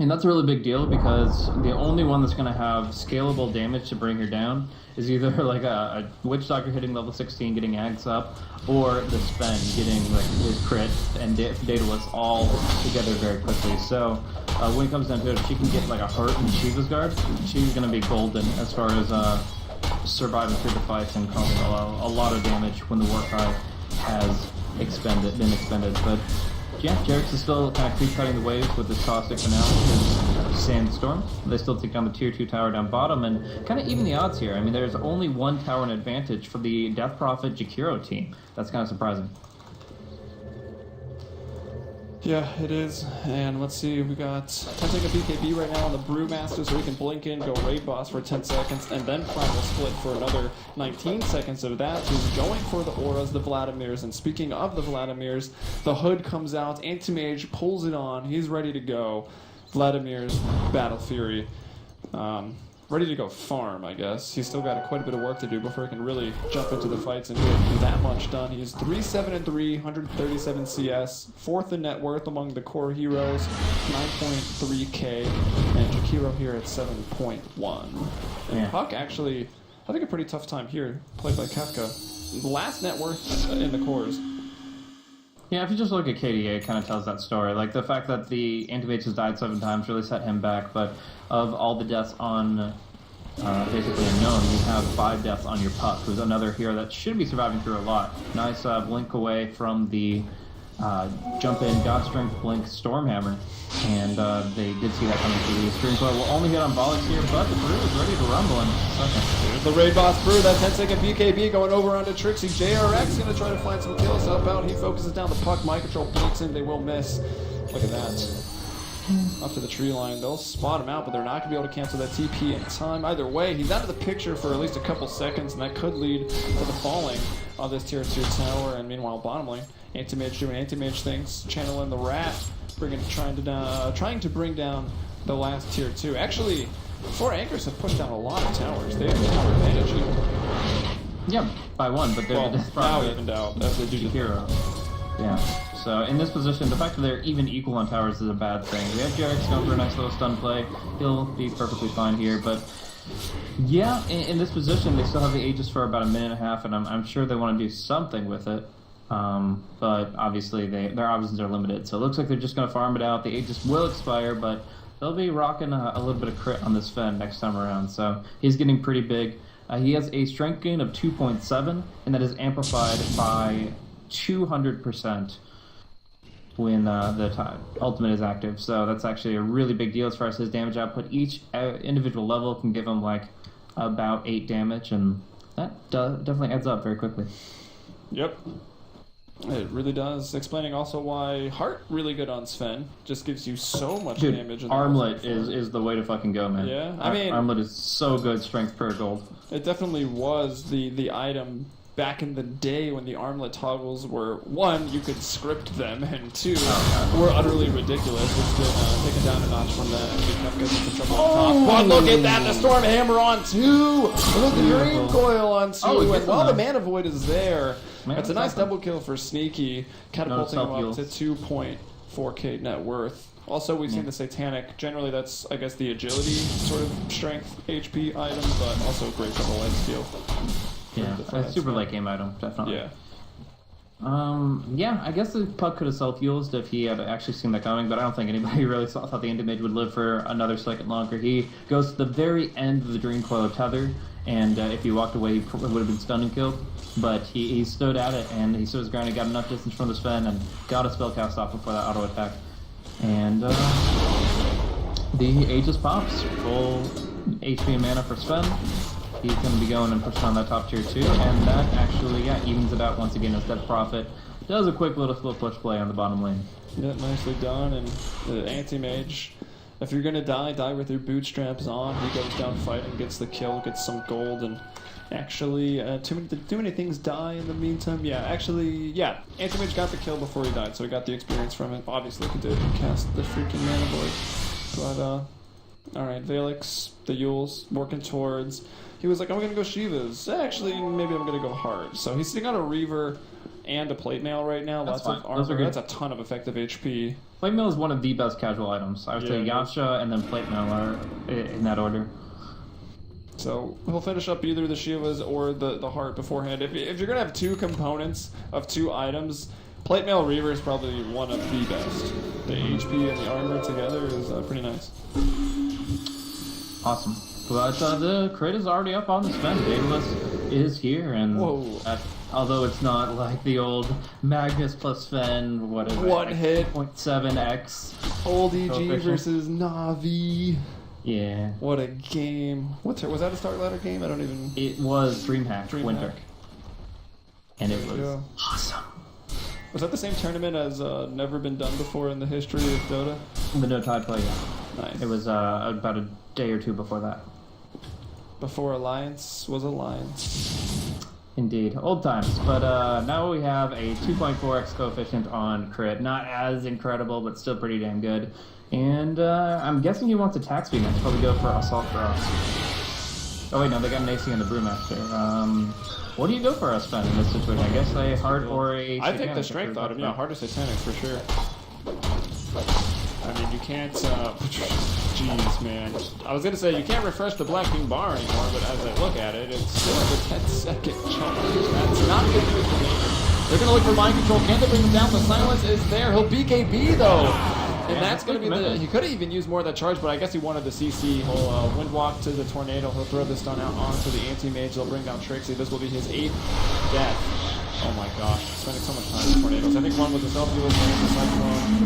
Speaker 1: And that's a really big deal because the only one that's going to have scalable damage to bring her down is either like a Witch Doctor hitting level 16, getting Ags up, or the Sven getting like his crit and Daedalus all together very quickly. So when it comes down to it, if she can get like a hurt in Shiva's Guard, she's going to be golden as far as surviving through the fights and causing a lot of damage when the Warcry has been expended. But yeah, Jarex is still kind of creep cutting the waves with this caustic finale, his Sandstorm. They still take down the tier 2 tower down bottom and kind of even the odds here. I mean, there's only one tower in advantage for the Death Prophet Jakiro team. That's kind of surprising.
Speaker 2: Yeah, it is. And let's see, we got Tempting a BKB right now on the Brewmaster, so we can blink in, go raid boss for 10 seconds, and then Primal Split for another 19 seconds of that. He's going for the auras, the Vladimirs, and speaking of the Vladimirs, the hood comes out, Anti-Mage pulls it on, he's ready to go. Vladimir's Battle Fury. Ready to go farm, I guess. He's still got quite a bit of work to do before he can really jump into the fights and get that much done. He's 3-7-3, 137 CS, 4th in net worth among the core heroes, 9.3k, and Jakiro here at 7.1. And Puck actually, I think a pretty tough time here, played by Kafka. Last net worth in the cores.
Speaker 1: Yeah, if you just look at KDA, it kind of tells that story. Like, the fact that the Anti-Mage has died 7 times really set him back, but of all the deaths on basically Unknown, you have 5 deaths on your Puck, who's another hero that should be surviving through a lot. Nice blink away from the jump in God Strength Blink Stormhammer, and they did see that coming through the screen. But we'll only hit on Bollox here, but the Brew is ready to rumble in a second.
Speaker 2: There's the raid boss Brew, that 10-second BKB going over onto Trixie. JRX going to try to find some kills, help out. He focuses down the Puck, Mind Control blinks in, they will miss. Look at that. Up to the tree line, they'll spot him out, but they're not going to be able to cancel that TP in time. Either way, he's out of the picture for at least a couple seconds, and that could lead to the falling of this tier 2 tower. And meanwhile, bottom lane, Anti-Mage doing Anti-Mage things, channeling the Rat, trying to bring down the last tier 2. Actually, 4 Anchors have pushed down a lot of towers. They have tower advantage here.
Speaker 1: Yeah, by 1, but they're
Speaker 2: Well,
Speaker 1: the Death
Speaker 2: now
Speaker 1: Prophet
Speaker 2: evened out as they do the
Speaker 1: hero. Yeah. So in this position, the fact that they're even equal on towers is a bad thing. We have Jarex going for a nice little stun play. He'll be perfectly fine here, but yeah, in this position, they still have the Aegis for about a minute and a half, and I'm sure they want to do something with it. But obviously their options are limited, so it looks like they're just going to farm it out. The Aegis will expire, but they'll be rocking a little bit of crit on this Fen next time around, so he's getting pretty big. He has a strength gain of 2.7, and that is amplified by 200% when the ultimate is active. So that's actually a really big deal as far as his damage output. Each individual level can give him like about 8 damage, and that definitely adds up very quickly.
Speaker 2: Yep. It really does. Explaining also why Heart really good on Sven. Just gives you so much damage. In
Speaker 1: Armlet is the way to fucking go, man.
Speaker 2: Yeah, I mean,
Speaker 1: Armlet is so good, strength per gold.
Speaker 2: It definitely was the item back in the day when the armlet toggles were, 1, you could script them, and 2, were utterly ridiculous. It's been taken down a notch from that, and we kept getting into trouble on top. But look at that, the Storm Hammer on 2! Look at the Dream Coil on 2, and while the Mana Void is there, it's a nice double kill for Sneaky, catapulting him up to 2.4k net worth. Also, we've seen the Satanic. Generally, that's, I guess, the agility sort of strength HP item, but also great for the life steal.
Speaker 1: Yeah, a super late game item, definitely.
Speaker 2: Yeah.
Speaker 1: Yeah, I guess the puck could have self-used if he had actually seen that coming, but I don't think anybody really thought the Anti-Mage would live for another second longer. He goes to the very end of the Dream Coil tether, and if he walked away, he would have been stunned and killed. But he stood at it, and he stood his ground, he got enough distance from the Sven, and got a spell cast off before that auto attack. And the Aegis pops. Full HP and mana for Sven. He's going to be going and pushing on that top tier too, and that actually, evens it out once again as Death Prophet does a quick little slow push play on the bottom lane. Yeah,
Speaker 2: nicely done, and the Anti-Mage, if you're going to die with your bootstraps on. He goes down fighting, gets the kill, gets some gold, and actually, too many things die in the meantime. Anti-Mage got the kill before he died, so he got the experience from it. Obviously, he did cast the freaking Mana Void. But, alright, Valix, the Yules, working towards... He was like, I'm going to go Shivas. Actually, maybe I'm going to go Hard. So he's sitting on a Reaver and a Plate Mail right now.
Speaker 1: That's
Speaker 2: lots of armor. That's a ton of effective HP.
Speaker 1: Plate Mail is one of the best casual items. I would say Yasha and then Plate Mail are in that order.
Speaker 2: So he'll finish up either the Shivas or the Heart beforehand. If you're going to have 2 components of 2 items, Plate Mail Reaver is probably one of the best. The HP and the armor together is pretty nice.
Speaker 1: Awesome. But the crit is already up on the Sven. Daedalus is here, and although it's not like the old Magnus plus Sven, what is it?
Speaker 2: 1 hit.
Speaker 1: 0.7x.
Speaker 2: Old EG versus Navi.
Speaker 1: Yeah.
Speaker 2: What a game. Was that a Starladder game? I don't even...
Speaker 1: It was DreamHack Winter. And it was awesome.
Speaker 2: Was that the same tournament as never been done before in the history of Dota?
Speaker 1: The No Tide play, yeah.
Speaker 2: Nice.
Speaker 1: It was about a day or 2 before that.
Speaker 2: Before Alliance was Alliance.
Speaker 1: Indeed. Old times. But now we have a 2.4x coefficient on crit. Not as incredible, but still pretty damn good. And I'm guessing he wants attack speed next. Probably go for Assault Cross. Oh wait, no, they got an AC on the Brewmaster. What do you go for us, Ben, in this situation? I guess a Heart or a...
Speaker 2: I think the Strength item, Heart or Satanic for sure. I mean, you can't, jeez, man. I was gonna say, you can't refresh the Black King bar anymore, but as I look at it, it's still a 10-second charge. That's not good news for me. They're gonna look for mind control. Can they bring him down? The silence is there. He'll BKB, though. And that's gonna be he could have even used more of that charge, but I guess he wanted the CC. He'll Windwalk to the Tornado. He'll throw the stun out onto the Anti-Mage. They'll bring down Trixie. This will be his 8th death. Oh my gosh, spending so much time with tornadoes. I think one was a self-heal, one was a cyclone.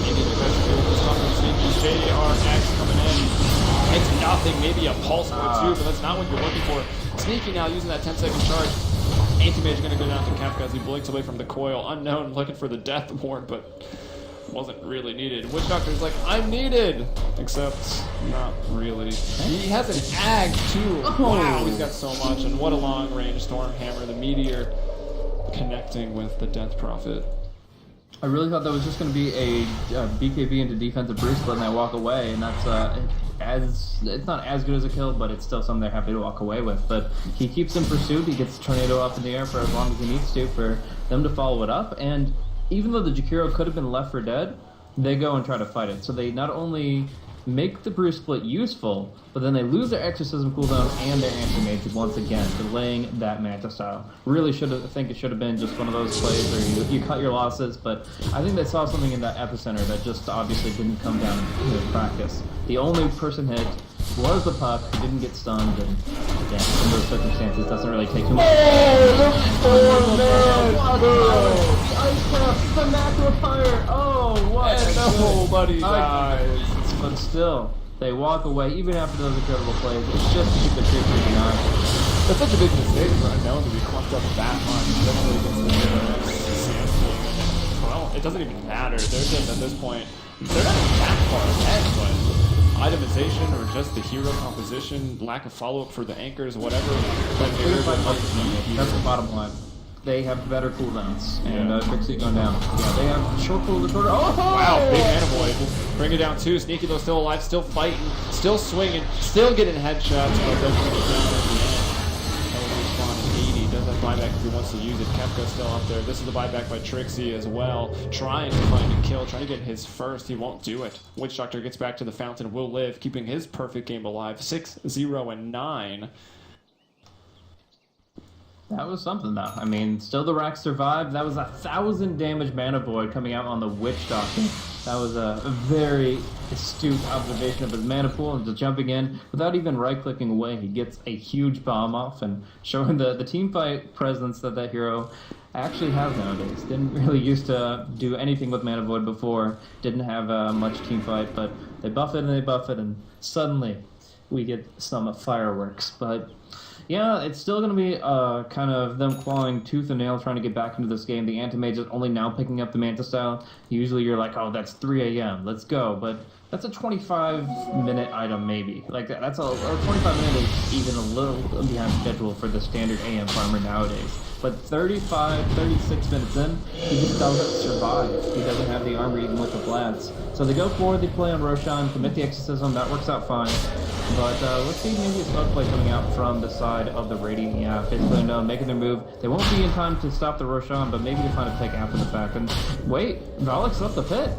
Speaker 2: Maybe the best heal was fucking sneaky. JRX coming in. It's nothing, maybe a pulse or 2, but that's not what you're looking for. Sneaky now using that 10-second charge. Anti-Mage gonna go down to Kafka as he blinks away from the coil. Unknown looking for the death ward, but wasn't really needed. Witch Doctor's like, I'm needed! Except, not really. He has an ag too. Wow, he's got so much, and what a long range Storm Hammer, the Meteor. Connecting with the Death Prophet.
Speaker 1: I really thought that was just going to be a BKB into defensive Bruce split and I walk away, and that's it's not as good as a kill, but it's still something they're happy to walk away with. But he keeps in pursuit, he gets the tornado up in the air for as long as he needs to for them to follow it up, and even though the Jakiro could have been left for dead, they go and try to fight it. So they not only make the Bruce split useful, but then they lose their exorcism cooldown and their anti-mage once again, delaying that Manta style. Really I think it should have been just one of those plays where you cut your losses, but I think they saw something in that epicenter that just obviously didn't come down in practice. The only person hit was the puck, didn't get stunned, and yeah, in those circumstances doesn't really take too much.
Speaker 2: Oh,
Speaker 1: The ice trap, the macro fire, oh, what?
Speaker 2: And nobody dies.
Speaker 1: But still, they walk away even after those incredible plays. It's just to keep the troops moving on.
Speaker 2: That's such a big mistake for unknown to be clumped up that much, especially against the well, it doesn't even matter. They're just at this point, they're not even that far ahead, but itemization or just the hero composition, lack of follow-up for the anchors, whatever.
Speaker 1: That's the bottom line. They have better cooldowns, and Trixie going down. Yeah, they have short cooldown. Oh!
Speaker 2: Wow, big Anavoid. Bring it down too. Sneaky though, still alive, still fighting, still swinging, still getting headshots, but doesn't get it down at the end. That was respawn 80. Does have buyback if he wants to use it. Kepka's still up there. This is the buyback by Trixie as well. Trying to find a kill, trying to get his first. He won't do it. Witch Doctor gets back to the fountain, will live, keeping his perfect game alive. 6-0-9.
Speaker 1: That was something, though. I mean, still the Rack survived. That was 1,000 damage Mana Void coming out on the Witch Doctor. That was a very astute observation of his mana pool, and just jumping in without even right-clicking away. He gets a huge bomb off and showing the team fight presence that hero actually has nowadays. Didn't really used to do anything with Mana Void before. Didn't have much team fight, but they buff it and they buff it, and suddenly we get some fireworks. But yeah, it's still going to be kind of them clawing tooth and nail trying to get back into this game. The Anti-Mage is only now picking up the Manta style. Usually you're like, oh, that's 3 a.m., let's go. But that's a 25-minute item, maybe. Like, that's or 25 minutes is even a little behind schedule for the standard AM farmer nowadays. But 35, 36 minutes in, he just doesn't survive. He doesn't have the armor even with the Vlads. So they go forward, they play on Roshan, commit the exorcism, that works out fine. But let's see maybe a smoke play coming out from the side of the Radiant. Yeah, basically making their move. They won't be in time to stop the Roshan, but maybe to find a pick after the fact. And wait, Valak's left the pit.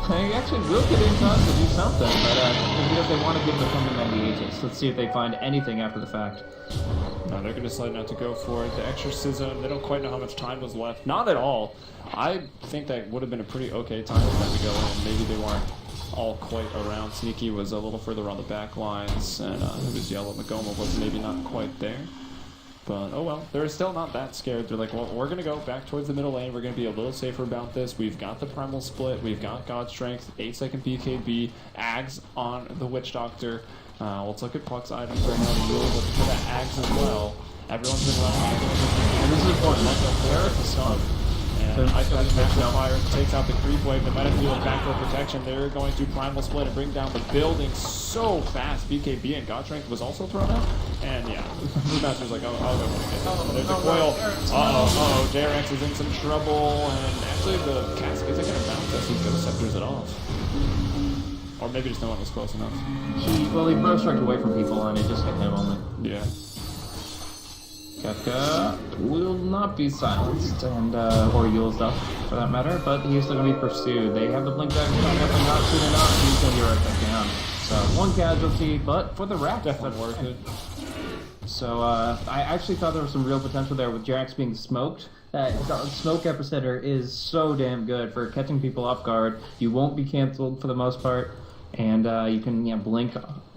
Speaker 1: They actually will get in time to do something, but because they want to give the something that he ages. Let's see if they find anything after the fact.
Speaker 2: No, they're going to decide not to go for it. The exorcism, they don't quite know how much time was left. Not at all. I think that would have been a pretty okay time for them to go in. Maybe they weren't all quite around. Sneaky was a little further on the back lines, and it was yellow. Magoma was maybe not quite there. But, oh well, they're still not that scared. They're like, well, we're going to go back towards the middle lane. We're going to be a little safer about this. We've got the Primal Split. We've got God Strength, 8-second BKB, Ags on the Witch Doctor. Let's look at Puck's items right now. We're really looking for that Ags as well. Everyone's been running.
Speaker 1: And this is important.
Speaker 2: There at the start. And Ice Fire takes out the creep wave. The Metafield backdoor protection. They're going to Primal Split and bring down the building so fast. BKB and God Strength was also thrown out. And yeah, Brewmaster's like, oh, there's a coil. Uh-oh, JRX is in some trouble. And actually the Casket isn't going to bounce as he's going to scepters it off. Or maybe just no one was close enough.
Speaker 1: He bro struck away from people and it just hit him only.
Speaker 2: Yeah.
Speaker 1: Kefka will not be silenced, and or used up for that matter, but he's still going to be pursued. They have the blink dagger coming up and not soon enough. He's going to be right back down. So one casualty, but for the Rack,
Speaker 2: definitely worth it.
Speaker 1: So I actually thought there was some real potential there with Jax being smoked. That smoke epicenter is so damn good for catching people off guard. You won't be canceled for the most part, and you can blink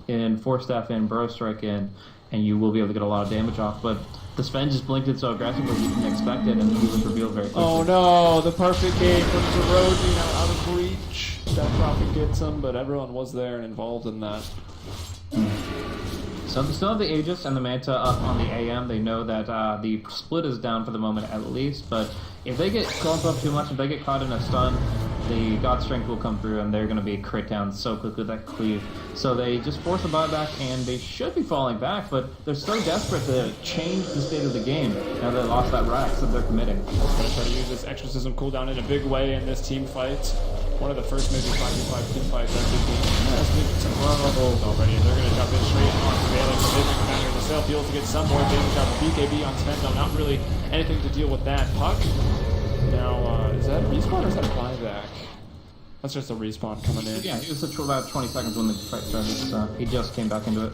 Speaker 1: in, Force Staff in, Burrow Strike in, and you will be able to get a lot of damage off. But the Sven just blinked it so aggressively you didn't expect it, and he was revealed very quickly.
Speaker 2: Oh no, the perfect game from Zeroji out of reach. That Prophet gets him, but everyone was there and involved in that.
Speaker 1: So they still have the Aegis and the Manta up on the AM. They know that the split is down for the moment at least, but if they get clumped up too much, if they get caught in a stun, the God Strength will come through, and they're going to be crit down so quickly with that cleave. So they just force a buyback, and they should be falling back, but they're so desperate to change the state of the game now they lost that Rax that they're committing.
Speaker 2: Going to try to use this Exorcism cooldown in a big way in this team fight. One of the first maybe 5v5 team fights that this team has been some already. They're going to jump in straight on Valix. They're going to come out here to sell field to get some more damage out of the BKB on Sven, though not really anything to deal with that. Puck. Now, is that a respawn or is that a buyback? That's just a respawn coming in.
Speaker 1: Yeah, he was about 20 seconds when the fight started, so he just came back into it.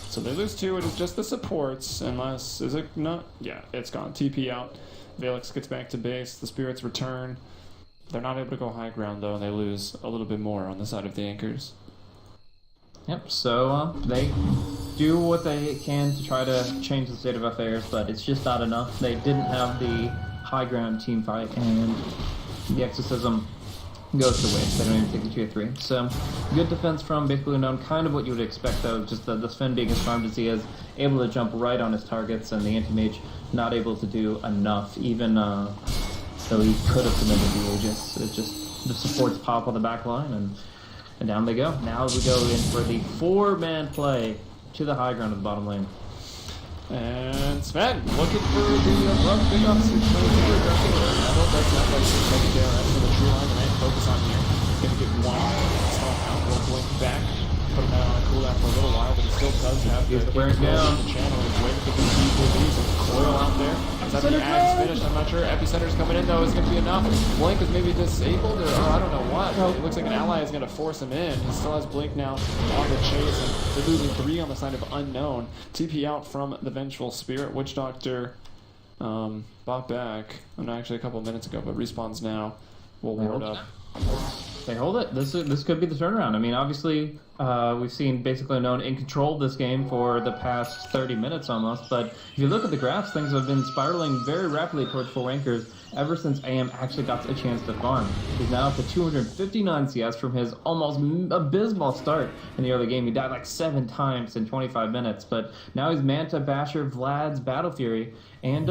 Speaker 2: So they lose 2, it is just the supports, unless, is it not? Yeah, it's gone. TP out. Valix gets back to base, the spirits return. They're not able to go high ground though, and they lose a little bit more on the side of the anchors.
Speaker 1: Yep, so they do what they can to try to change the state of affairs, but it's just not enough. They didn't have the high ground team fight, and the Exorcism goes to waste. They don't even take the 2-3. So, good defense from basically Unknown. Kind of what you would expect, though. Just the Sven being as farmed as he is, able to jump right on his targets, and the Anti-Mage not able to do enough, even though he could have committed the Aegis. It just, the supports pop on the back line, and down they go. Now we go in for the 4-man play to the high ground of the bottom lane.
Speaker 2: And Sven looking for the above big off 6 minutes here. That's not like 6 seconds there. That's for the tree line. The man focus on here. He's gonna get one stop out. We'll blink back. Put him out on a cooldown for a little while, but he still does have
Speaker 1: He's wearing down
Speaker 2: the channel. He's waiting for the BKBs and coil out there. Is that the Ag's finished? I'm not sure. Epicenter's coming in though. Is gonna be enough. Blink is maybe disabled, or I don't know what. It looks like an ally is gonna force him in. He still has Blink now on the chase, and they're losing 3 on the side of Unknown. TP out from the Vengeful Spirit. Witch Doctor bought back. Not actually a couple of minutes ago, but respawns now. We'll ward up.
Speaker 1: They hold it. This could be the turnaround. I mean, obviously, we've seen basically Unknown in control of this game for the past 30 minutes almost, but if you look at the graphs, things have been spiraling very rapidly towards 4 rankers ever since AM actually got a chance to farm. He's now up to 259 CS from his almost abysmal start in the early game. He died like 7 times in 25 minutes, but now he's Manta, Basher, Vlad's, Battle Fury, and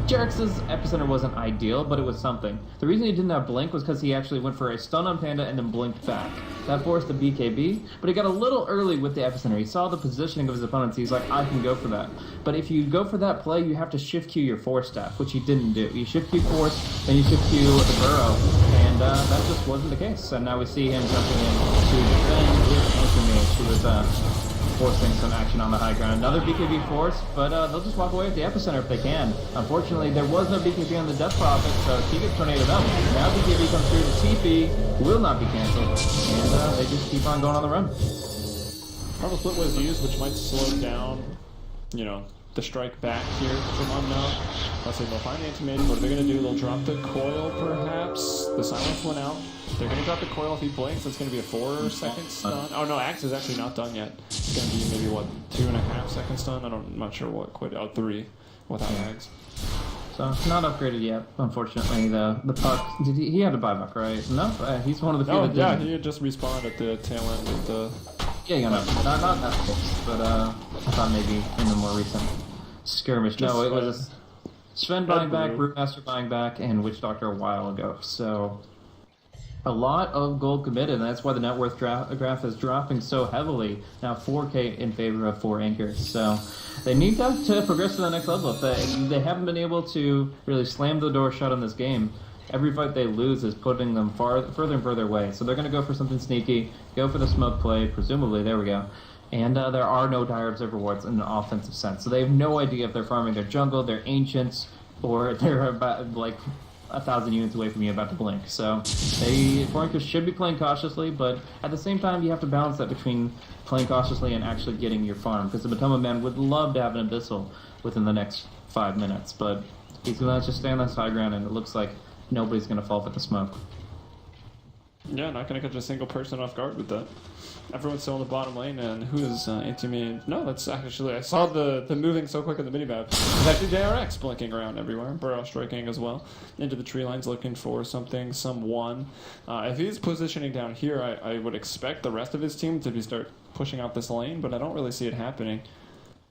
Speaker 1: Jerix's Epicenter wasn't ideal, but it was something. The reason he didn't have Blink was because he actually went for a stun on Panda and then blinked back. That forced the BKB, but he got a little early with the Epicenter. He saw the positioning of his opponents. He's like, I can go for that. But if you go for that play, you have to shift Q your Force staff, which he didn't do. You shift Q Force, then you shift Q the Burrow, and that just wasn't the case. And now we see him jumping in to defend his Anti-Mage, who was forcing some action on the high ground. Another BKB force, but they'll just walk away with the Epicenter if they can. Unfortunately, there was no BKB on the Death Prophet, so he gets tornadoed up. Now BKB comes through, the TP will not be cancelled, and they just keep on going on the run.
Speaker 2: Partial Split was used, which might slow down, you know, the strike back here from Unknown. Let's see, they'll find the Anti-Mage. What are they going to do? They'll drop the coil, perhaps. The silence went out. They're going to drop the coil if he blinks. It's going to be a 4-second stun. Oh, no, Axe is actually not done yet. It's going to be maybe, what, 2.5-second stun? I'm not sure what quit. Oh, 3 without Axe.
Speaker 1: So, not upgraded yet, unfortunately. The Puck, he had a buyback, right? No, he's one of the few that didn't.
Speaker 2: Yeah, he had just respawned at the tail end of the...
Speaker 1: Yeah, you know, not that close, but I thought maybe in the more recent skirmish. No, it was Sven buying back, Brewmaster buying back, and Witch Doctor a while ago. So a lot of gold committed, and that's why the net worth graph is dropping so heavily. Now 4K in favor of 4 anchors. So they need to progress to the next level. If they haven't been able to really slam the door shut on this game, every fight they lose is putting them further and further away. So they're going to go for something sneaky, go for the smoke play, presumably. There we go. And there are no Dire Observer wards in an offensive sense. So they have no idea if they're farming their jungle, their ancients, or they're about, like, 1,000 units away from you about to blink. So they Foreigners should be playing cautiously, but at the same time, you have to balance that between playing cautiously and actually getting your farm. Because the Matoma man would love to have an Abyssal within the next 5 minutes, but he's going to just stay on that high ground, and it looks like nobody's going to fall for the smoke.
Speaker 2: Yeah, not going to catch a single person off guard with that. Everyone's still in the bottom lane, and who is Anti-Mage? No, that's actually... I saw the moving so quick in the minimap. It's actually JRX blinking around everywhere. Burrow striking as well. Into the tree lines looking for someone. If he's positioning down here, I would expect the rest of his team to start pushing out this lane, but I don't really see it happening.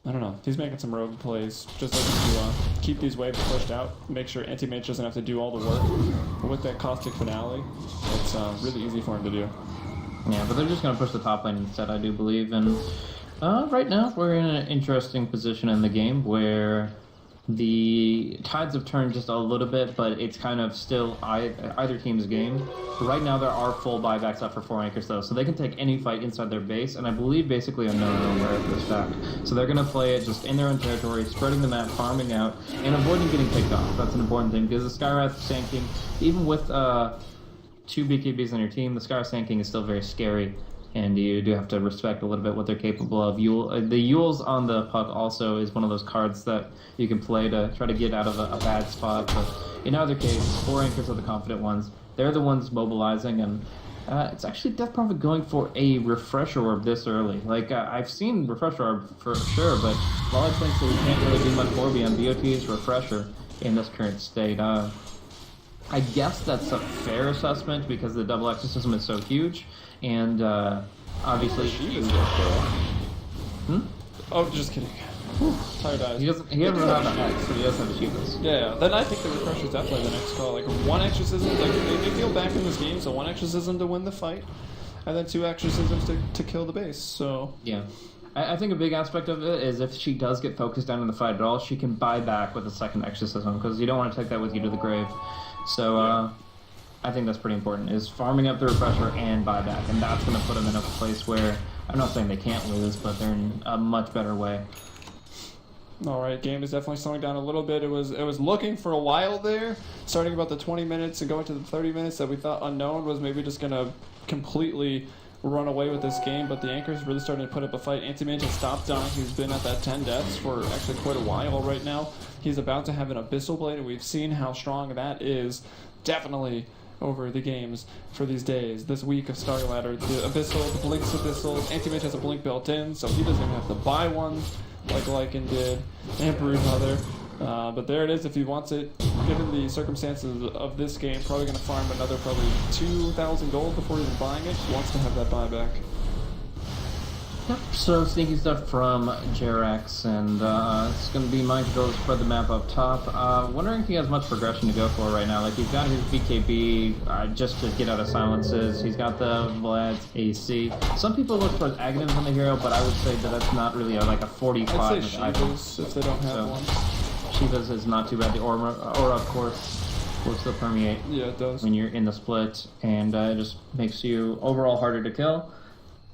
Speaker 2: I don't know. He's making some rogue plays, just looking to keep these waves pushed out, make sure Anti-Mage doesn't have to do all the work. But with that caustic finale, it's really easy for him to do.
Speaker 1: Yeah, but they're just going to push the top lane instead, I do believe. And right now, we're in an interesting position in the game where the tides have turned just a little bit, but it's kind of still either team's game. Right now, there are full buybacks up for 4 anchors, though, so they can take any fight inside their base, and I believe basically Unknown are aware of this fact. So they're going to play it just in their own territory, spreading the map, farming out, and avoiding getting picked off. That's an important thing, because the Skywrath Sand even with 2 BKBs on your team, the Skywrath Sand is still very scary. And you do have to respect a little bit what they're capable of. The Yules on the puck also is one of those cards that you can play to try to get out of a bad spot. But in either case, 4 anchors are the confident ones. They're the ones mobilizing, and it's actually Death Prophet going for a Refresher Orb this early. Like, I've seen Refresher Orb for sure, but Volley thinks that we can't really do much more beyond BOT's Refresher in this current state. I guess that's a fair assessment because the double exorcism is so huge, and obviously
Speaker 2: Oh, just kidding. Tired eyes.
Speaker 1: He doesn't have an X, but he does have a Shivas.
Speaker 2: Yeah, then I think the Refresher is definitely the next call. Like 1 exorcism, like they feel back in this game, so 1 exorcism to win the fight, and then 2 exorcisms to kill the base. So
Speaker 1: yeah. I think a big aspect of it is if she does get focused down in the fight at all, she can buy back with a 2nd exorcism, because you don't want to take that with you to the grave. So I think that's pretty important, is farming up the Refresher and buyback, and that's going to put them in a place where, I'm not saying they can't lose, but they're in a much better way.
Speaker 2: Alright, game is definitely slowing down a little bit. It was looking for a while there, starting about the 20 minutes and going to the 30 minutes that we thought Unknown was maybe just going to completely run away with this game, but the Anchor's really starting to put up a fight. Anti-Mage has stopped Don, who's been at that 10 deaths for actually quite a while right now. He's about to have an Abyssal Blade, and we've seen how strong that is. Definitely over the games for these days. This week of Starladder, the Abyssal, the Blink's Abyssal, Anti-Mage has a Blink built in, so he doesn't even have to buy one like Lycan did, and Broodmother. But there it is if he wants it. Given the circumstances of this game, probably going to farm another probably 2,000 gold before even buying it. He wants to have that buyback.
Speaker 1: Yep, so sneaky stuff from Jerax, and it's going to be mine to go spread the map up top. Wondering if he has much progression to go for right now. Like, he's got his BKB just to get out of silences. He's got the Vlad's AC. Some people look for Aghanims on the hero, but I would say that that's not really like a 45.
Speaker 2: I'd say Shivas, if they don't have one.
Speaker 1: Shivas is not too bad. The Aura, of course, will still permeate.
Speaker 2: Yeah, it does.
Speaker 1: When you're in the split, and it just makes you overall harder to kill.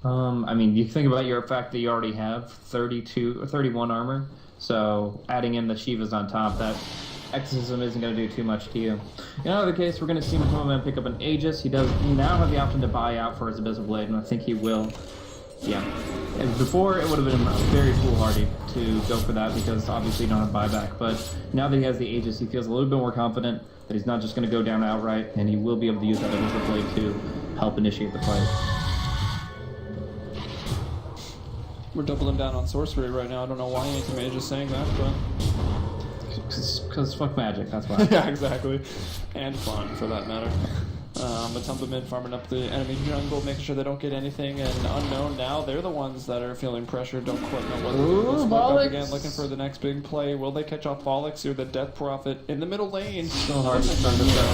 Speaker 1: I mean, you think about your fact that you already have 32 or 31 armor, so adding in the Shivas on top, that Exorcism isn't going to do too much to you. In either case, we're going to see Mahoman pick up an Aegis. He does now have the option to buy out for his Abyssal Blade, and I think he will. Yeah. And before, it would have been very foolhardy to go for that, because obviously you don't have buyback, but now that he has the Aegis, he feels a little bit more confident that he's not just going to go down outright, and he will be able to use that Abyssal Blade to help initiate the fight.
Speaker 2: We're doubling down on sorcery right now. I don't know why Anti-Mage is saying that, but...
Speaker 1: Because fuck magic, that's why.
Speaker 2: Yeah, exactly. And fun, for that matter. Matumba mid farming up the enemy jungle, making sure they don't get anything, and Unknown now, they're the ones that are feeling pressure, don't quite know what to do. They'll smoke up again, looking for the next big play. Will they catch off Volix or the Death Prophet in the middle lane?
Speaker 1: So hard to start this out.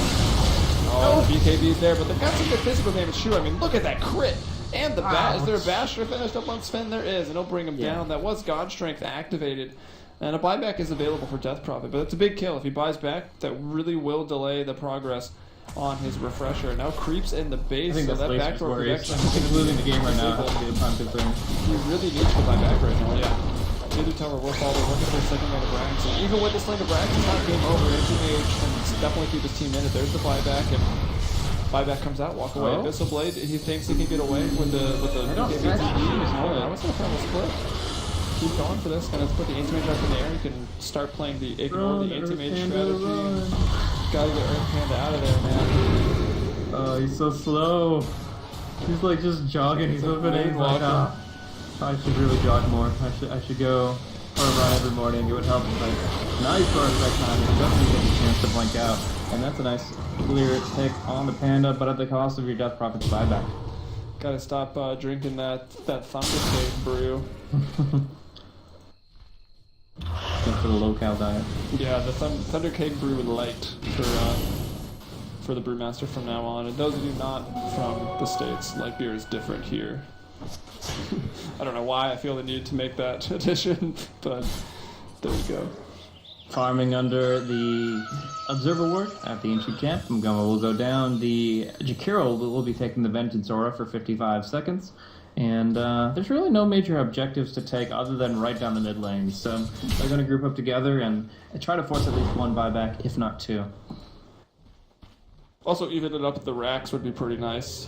Speaker 2: Oh, the BKB's there, but they've got some good physical damage too. I mean, look at that crit! And the is there a Basher finished up on Sven? There is, and he'll bring him down. That was God Strength activated. And a buyback is available for Death Prophet, but it's a big kill. If he buys back, that really will delay the progress on his Refresher. Now creeps in the base,
Speaker 1: I think
Speaker 2: so that backdoor protection.
Speaker 1: He's losing the game right now.
Speaker 2: He really needs to buy back right now, yeah. Neither Tower will fall. They're looking for a second lane of Brax. And even with this lane of Brax, it's not game over. Anti-Mage can definitely keep his team in it. There's the buyback, and buyback comes out, walk away. Abyssal Blade, he thinks he can get away with the
Speaker 1: I was going
Speaker 2: to try to split. Keep going for this, and let's put the Anti-Mage up in the air. You can start playing the ignore the Anti-Mage strategy. Gotta get Earth Panda out of there, man.
Speaker 1: Oh, he's so slow. He's like just jogging. He's opening like, I should really jog more. I should go for a run every morning. It would help. But nice for that time. He doesn't get a chance to blink out. And that's a nice clear pick on the Panda, but at the cost of your Death Prophet's buyback.
Speaker 2: Gotta stop drinking that Thunder Cave brew.
Speaker 1: Just for the low-cal diet.
Speaker 2: Yeah, the Thunder Cake Brew Light for the Brewmaster from now on. And those of you not from the States, light beer is different here. I don't know why I feel the need to make that addition, but there we go.
Speaker 1: Farming under the Observer Ward at the ancient camp. We'll go down. The Jakiro will be taking the Vengeance Aura for 55 seconds. And there's really no major objectives to take other than right down the mid lane. So they're going to group up together and try to force at least one buyback, if not two.
Speaker 2: Also, even it up at the racks would be pretty nice.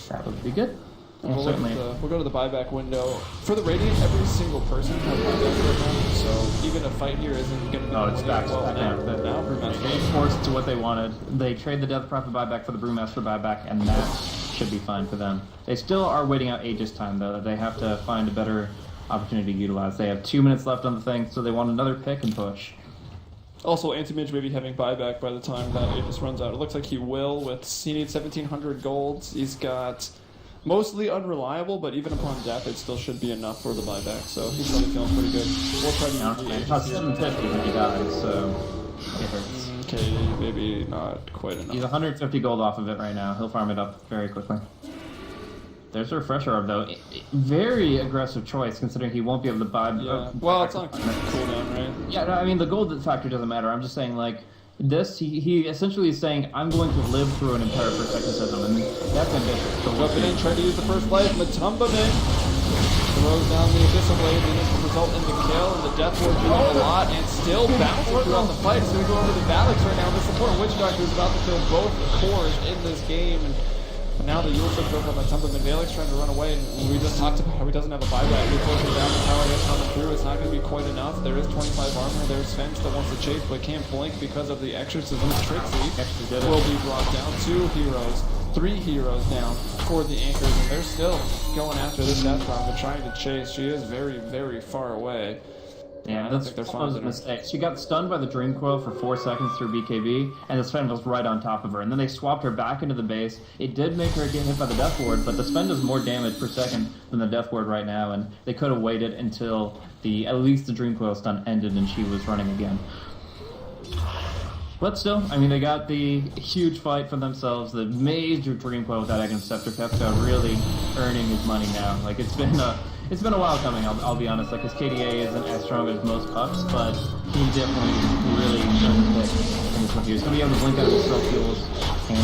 Speaker 1: That would be good.
Speaker 2: And
Speaker 1: Yeah,
Speaker 2: we'll go to the buyback window. For the Radiant, every single person has buyback right now, so even a fight here isn't going to be...
Speaker 1: Oh, it's back
Speaker 2: well, now Brewmaster.
Speaker 1: They forced to what they wanted. They trade the Death Prophet buyback for the Brewmaster buyback, and that should be fine for them. They still are waiting out Aegis time, though. They have to find a better opportunity to utilize. They have 2 minutes left on the thing, so they want another pick and push.
Speaker 2: Also, Anti-Mage may be having buyback by the time that Aegis runs out. It looks like he will, he needs 1,700 golds. He's got... mostly unreliable, but even upon death, it still should be enough for the buyback, so he's probably feeling pretty good. We'll try to use
Speaker 1: It costs 750 when he dies, so it hurts.
Speaker 2: Okay, maybe not quite enough.
Speaker 1: He's 150 gold off of it right now. He'll farm it up very quickly. There's a Refresher Orb, though. Very aggressive choice, considering he won't be able to buy...
Speaker 2: well, it's on cooldown, right?
Speaker 1: Yeah, no, I mean, the gold factor doesn't matter. I'm just saying, like, this, he essentially is saying, I'm going to live through an Imperator Protecticism, and that's ambitious.
Speaker 2: So up in, trying to use the first life, Matumba Min throws down the Abyssal Blade, and this will result in the kill, and the Death Ward doing a lot, and still bouncing throughout the fight. It's going to go over to Valix right now. The support Witch Doctor is about to kill both cores in this game, and now the Yule Shift over on Matumba Min. Valix trying to run away, and we just talked about how he doesn't have a buyback. He's forcing down the tower hits coming through. It's not going to be quite enough. There is 25 armor. There's Sphinx that wants to chase, but can't blink because of the Exorcism. Trixie will be brought down. 2 heroes. 3 heroes down for the anchors, and they're still going after this Death Prophet, trying to chase. She is very, very far away.
Speaker 1: Yeah, that's a mistake. She got stunned by the Dream Coil for 4 seconds through BKB, and the Sven was right on top of her. And then they swapped her back into the base. It did make her get hit by the Death Ward, but the Sven does more damage per second than the Death Ward right now, and they could have waited until at least the Dream Coil stun ended and she was running again. But still, I mean, they got the huge fight for themselves, the major Dream Coil with that Egg and Scepter. Kefka really earning his money now. Like, it's been a while coming, I'll be honest. Like, his KDA isn't as strong as most pucks, but he definitely really earned it in this one here. He's going to be able to blink out of his Stealth Fuels, and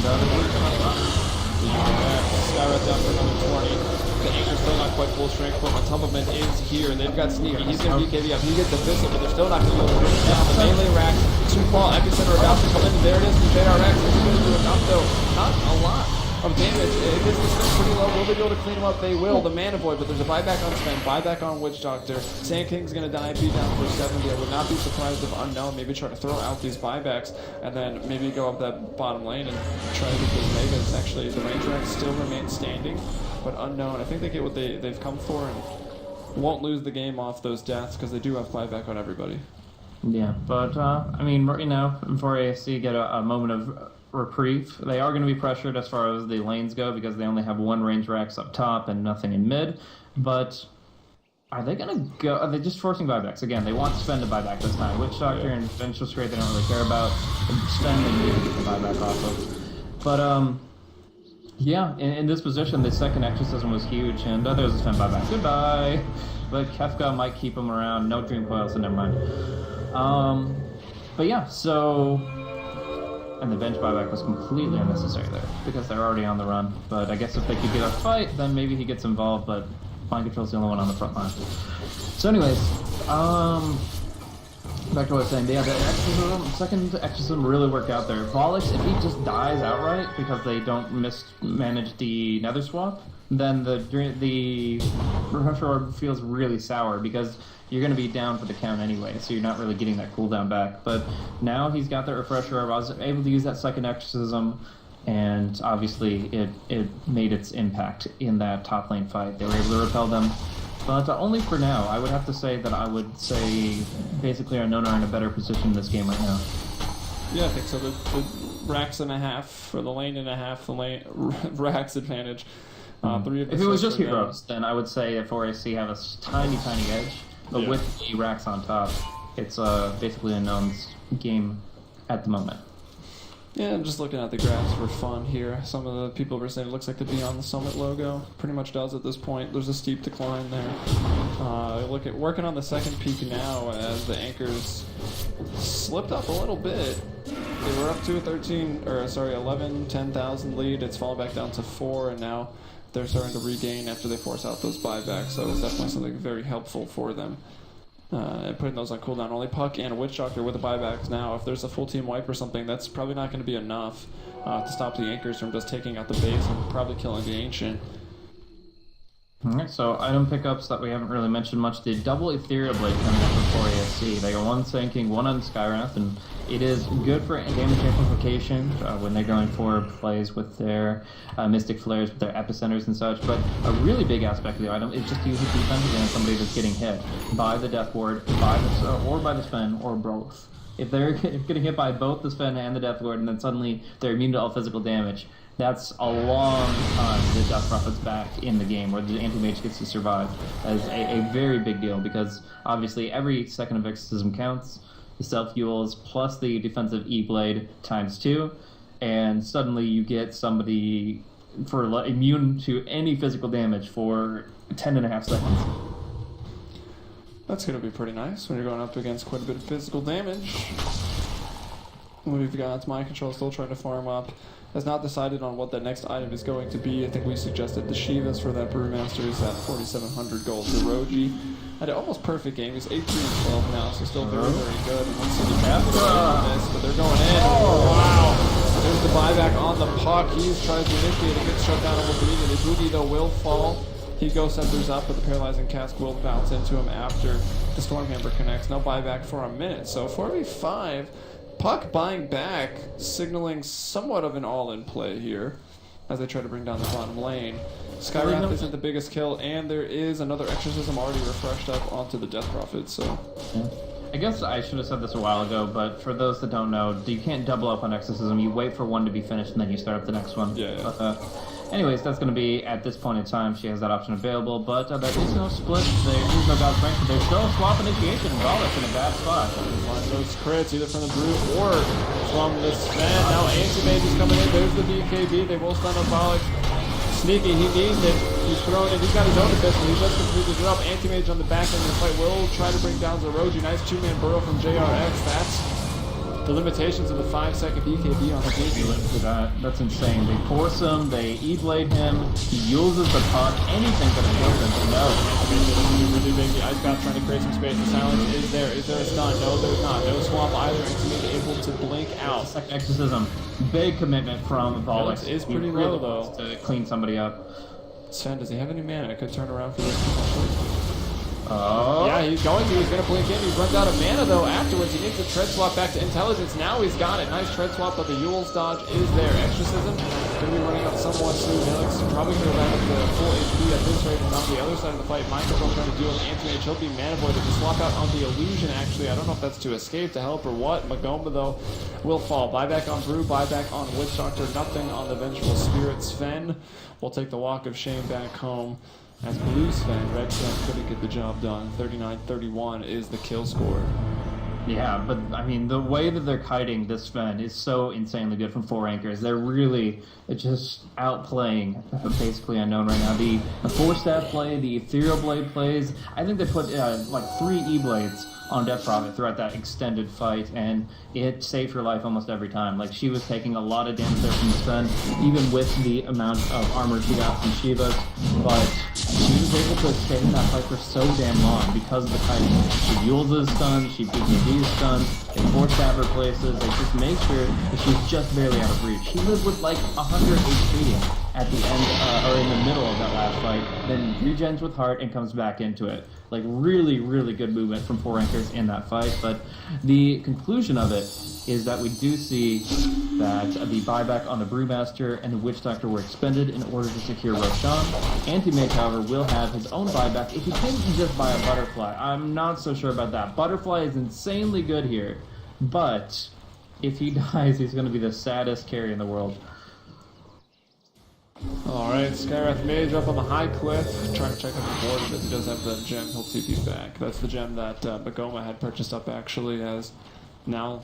Speaker 2: Skyrat down for another 20. The Anchor's still not quite full strength, but Matumba Min is here. They've got Sneaky. He's going to BKB up. He gets the Abyssal, but they're still not going to be able to bring it down. The melee rack, 2 fall, Epicenter about to come in. There it is from JRX. Is going to do enough, though? Not a lot of damage. It gets the Spin pretty low. Will they be able to clean him up? They will. The Mana Void, but there's a buyback on Spin, buyback on Witch Doctor. Sand King's going to die, be down for 70. I would not be surprised if Unknown maybe try to throw out these buybacks and then maybe go up that bottom lane and try to get those Megas. Actually, the range rack still remains standing, but Unknown, I think they get what they've come for and won't lose the game off those deaths because they do have buyback on everybody.
Speaker 1: Yeah, but, I mean, right now, before AFC get a moment of reprieve, they are going to be pressured as far as the lanes go because they only have 1 range racks up top and nothing in mid. But are they going to go? Are they just forcing buybacks? Again, they want Sven to buyback this time. Witch Doctor and Vengeful Straight they don't really care about. Sven they need to get the buyback off of. But, yeah, in this position, the second Exorcism was huge, and there's a Sven buyback. Goodbye! But Kefka might keep him around. No Dream Coil, so never mind. But yeah, so... And the bench buyback was completely unnecessary there, because they're already on the run. But I guess if they could get a fight, then maybe he gets involved, but Mind Control's the only one on the front line. So anyways, back to what I was saying, yeah, the second Exorcism really worked out there. Volix, if he just dies outright because they don't mismanage the Nether Swap, then the Refresher Orb feels really sour because you're going to be down for the count anyway, so you're not really getting that cooldown back. But now he's got that Refresher Orb. I was able to use that second Exorcism, and obviously it made its impact in that top lane fight. They were able to repel them, but only for now. I would have to say that I would say basically Unknown are in a better position in this game right now.
Speaker 2: Yeah, I think so. The racks and a half, or the lane and a half, the lane racks advantage. 3 of the
Speaker 1: if it was just heroes, then I would say that 4AC have a tiny edge. But with the racks on top, it's basically Unknown's game at the moment.
Speaker 2: Yeah, I'm just looking at the graphs for fun here. Some of the people were saying it looks like the Beyond the Summit logo. Pretty much does at this point. There's a steep decline there. Look at working on the second peak now as the anchors slipped up a little bit. They were up to a 10,000 lead. It's fallen back down to 4, and now they're starting to regain after they force out those buybacks. So it's definitely something very helpful for them. And putting those on cooldown. Only Puck and Witch Doctor with the buybacks now. If there's a full team wipe or something, that's probably not going to be enough to stop the anchors from just taking out the base and probably killing the Ancient.
Speaker 1: Alright, so item pickups that we haven't really mentioned much. The double Ethereal Blade coming up for ASC. They got one sinking, one on Skywrath, and it is good for damage amplification when they're going for plays with their Mystic Flares, with their epicenters and such. But a really big aspect of the item is just using defense against somebody that's getting hit by the Death Ward, or by the Sven, or both. If they're getting hit by both the Sven and the Death Ward, and then suddenly they're immune to all physical damage, that's a long time the Death Prophet's back in the game, where the anti-mage gets to survive. That is a very big deal, because obviously every second of exorcism counts. The self-fuels plus the defensive E-Blade ×2, and suddenly you get somebody immune to any physical damage for 10.5 seconds.
Speaker 2: That's going to be pretty nice when you're going up against quite a bit of physical damage. We've got Mind Control still trying to farm up. Has not decided on what that next item is going to be. I think we suggested the Shivas for that Brewmaster is at 4,700 gold. The Roji had an almost perfect game. He's 18-12 now, so still very, very good. And let's see the captain this, but they're going in. Oh, wow. There's the buyback on the Puck. He's trying to initiate a good shutdown almost immediately. Boogie, though, will fall. He Ghost Scepters up, but the Paralyzing Cask will bounce into him after the Stormhammer connects. No buyback for a minute. So 4v5. Puck buying back, signaling somewhat of an all-in play here as they try to bring down the bottom lane. Skywrath isn't the biggest kill, and there is another Exorcism already refreshed up onto the Death Prophet, so...
Speaker 1: Yeah. I guess I should have said this a while ago, but for those that don't know, you can't double up on Exorcism. You wait for one to be finished, and then you start up the next one.
Speaker 2: Yeah.
Speaker 1: Anyways, that's going to be, at this point in time, she has that option available, but there is no split, there is no God's Strength, there's still a swap initiation, Rollick in a bad spot.
Speaker 2: Find those crits, either from the Brew or from the Sven. Now Anti-Mage is coming in, there's the BKB, they will stun up Rollick. Sneaky, he needs it, he's throwing it, he's got his own defense, he just completely drop. Anti-Mage on the back end of the fight will try to bring down Zeroji. Nice 2-man burrow from JRX, that's the limitations of the 5-second BKB on the game.
Speaker 1: That's insane. They force him, they E-Blade him, he uses the Puck, anything but a kills him. No.
Speaker 2: Okay, so this is really big. The Ice God trying to create some space. The silence is there. Is there a stun? No, there's not. No swamp either. Anti-Mage able to blink out.
Speaker 1: Second Exorcism. Big commitment from Volix.
Speaker 2: Is pretty low, though.
Speaker 1: To clean somebody up.
Speaker 2: Sven, does he have any mana? It could turn around for this potentially.
Speaker 1: Oh.
Speaker 2: Yeah, he's going to. He's going to blink in. He runs out of mana, though, afterwards. He needs a tread swap back to intelligence. Now he's got it. Nice tread swap, but the Yule's dodge is there. Exorcism going to be running out somewhat soon. Helix probably going to go back up to full HP at this rate. And on the other side of the fight, Mind Control trying to deal with Anti-Mage. He'll be mana void. If you swap out on the Illusion, actually, I don't know if that's to escape, to help, or what. Magoma, though, will fall. Buyback on Brew, buyback on Witch Doctor. Nothing on the Vengeful Spirit. Sven will take the walk of shame back home. As Blue Sven, Red Sven couldn't get the job done. 39-31 is the kill score.
Speaker 1: Yeah, but I mean, the way that they're kiting this Sven is so insanely good from 4 anchors. They're really just outplaying basically Unknown right now. The 4-stat play, the Ethereal Blade plays, I think they put like 3 E-Blades on Death Prophet throughout that extended fight, and it saved her life almost every time. Like, she was taking a lot of damage there from the Sven, even with the amount of armor she got from Shivas, but she was able to stay in that fight for so damn long because of the kiting. She Yule's stunned, she BKB's stunned, they force-stab her places, they just make sure that she's just barely out of reach. She lived with like 100 HP at the end, or in the middle of that last fight, then regens with heart and comes back into it. Like, really, really good movement from 4 anchors in that fight, but the conclusion of it is that we do see that the buyback on the Brewmaster and the Witch Doctor were expended in order to secure Roshan. Anti-Mage, however, will have his own buyback if he can just buy a Butterfly. I'm not so sure about that. Butterfly is insanely good here, but if he dies, he's going to be the saddest carry in the world.
Speaker 2: Alright, Skywrath Mage up on the high cliff, trying to check out the board, but he does have the gem, he'll TP back. That's the gem that Magoma had purchased up actually, as now,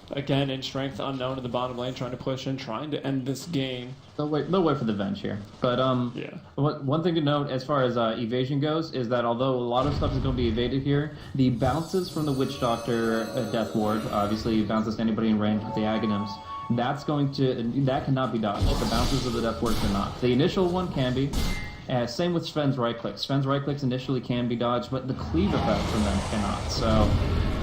Speaker 2: again, in strength unknown in the bottom lane, trying to push in, trying to end this game.
Speaker 1: They'll wait for the Venge here. But
Speaker 2: Yeah.
Speaker 1: one thing to note as far as evasion goes is that although a lot of stuff is going to be evaded here, the bounces from the Witch Doctor Death Ward, obviously bounces to anybody in range with the Aghanims, that cannot be dodged. The bounces of the Death Ward cannot. The initial one can be. Same with Sven's right clicks. Sven's right clicks initially can be dodged, but the cleave effect from them cannot. So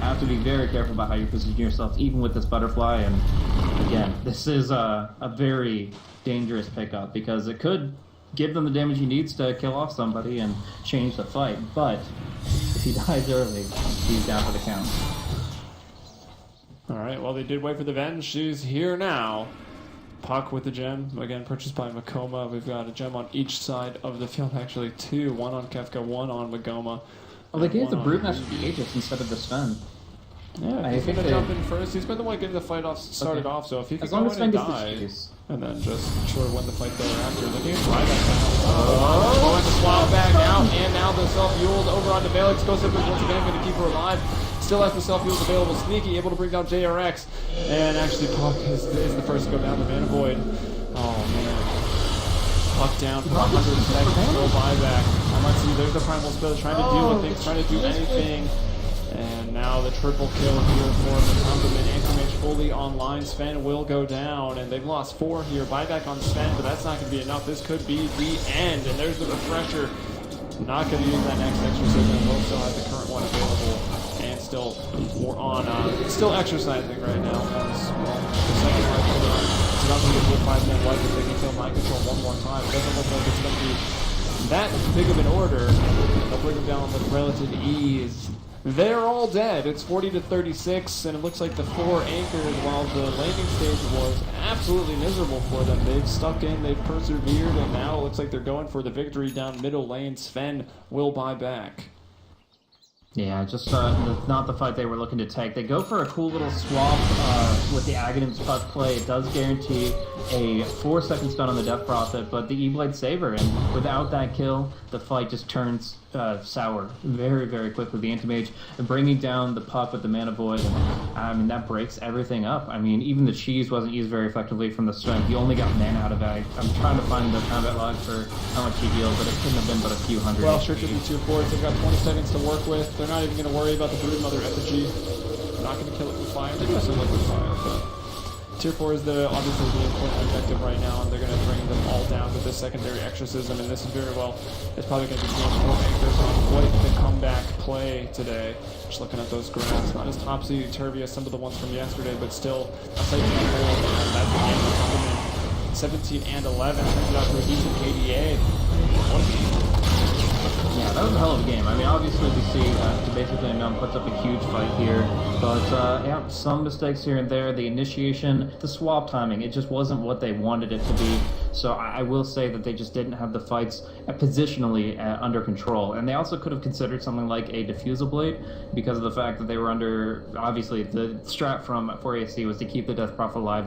Speaker 1: have to be very careful about how you position yourself, even with this butterfly. And again, this is a very dangerous pickup because it could give them the damage he needs to kill off somebody and change the fight. But if he dies early, he's down for the count.
Speaker 2: Alright, well, they did wait for the Venge. She's here now. Puck with the gem, again purchased by Makoma. We've got a gem on each side of the field, actually two. One on Kefka, one on Magoma.
Speaker 1: Well, they gave the Broodmaster the Aegis instead of the Sven.
Speaker 2: Yeah, he's going to jump in first. He's been the one getting the fight started off, so if he can go in and die, and then just sort of win the fight thereafter. Looking at Ryback. Going to swap back out, and now the self-fueled over onto Valix. Goes up once again, going to keep her alive. Still has the self-fuels available. Sneaky, able to bring down JRX. And actually, Puck is the first to go down the Mana Void. Oh, man. Puck down for 100 seconds. Go buyback. I might see there's the Primal Spell trying to deal with things, trying to do anything. And now the triple kill here for the Anti-Mage fully online. Sven will go down, and they've lost 4 here. Buyback on Sven, but that's not going to be enough. This could be the end. And there's the refresher. Not going to use that next exorcism. We'll still have the current one available. And still still exercising right now. As, well, the second life killer. It's not going to get 5-minute life if they can kill Mind Control one more time. It doesn't look like it's going to be that big of an order. They'll bring them down with relative ease. They're all dead. It's 40-36, and it looks like the 4 anchors, while the landing stage was absolutely miserable for them, they've stuck in, they've persevered, and now it looks like they're going for the victory down middle lane. Sven will buy back.
Speaker 1: Yeah, just not the fight they were looking to take. They go for a cool little swap with the Aghanim's Puck play. It does guarantee a 4-second stun on the Death Prophet, but the E-Blade Saber, and without that kill, the fight just turns sour very, very quickly. The Anti-Mage bringing down the Puck with the Mana Void, and I mean, that breaks everything up. I mean, even the cheese wasn't used very effectively from the strength. He only got mana out of it. I'm trying to find the combat log for how much he healed, but it couldn't have been but a few hundred.
Speaker 2: Well, sure, 52 forwards. They've got 20 seconds to work with. They're not even going to worry about the Broodmother effigy. They're not going to kill it with fire. They're going to liquid fire, but Tier 4 is obviously the important objective right now, and they're going to bring them all down with this secondary exorcism, and this is very well, it's probably going to be Tier 4 anchors on quite the comeback play today. Just looking at those graphs, not as topsy-turvy as some of the ones from yesterday, but still a site to hold, and that's the game coming in 17 and 11, turns it out to a decent KDA.
Speaker 1: Yeah, that was a hell of a game. I mean, obviously we see basically Numb puts up a huge fight here, but yeah, some mistakes here and there. The initiation, the swap timing, it just wasn't what they wanted it to be. So I will say that they just didn't have the fights positionally under control. And they also could have considered something like a Diffusal Blade because of the fact that they were under, obviously, the strat from 4AC was to keep the Death Prophet alive.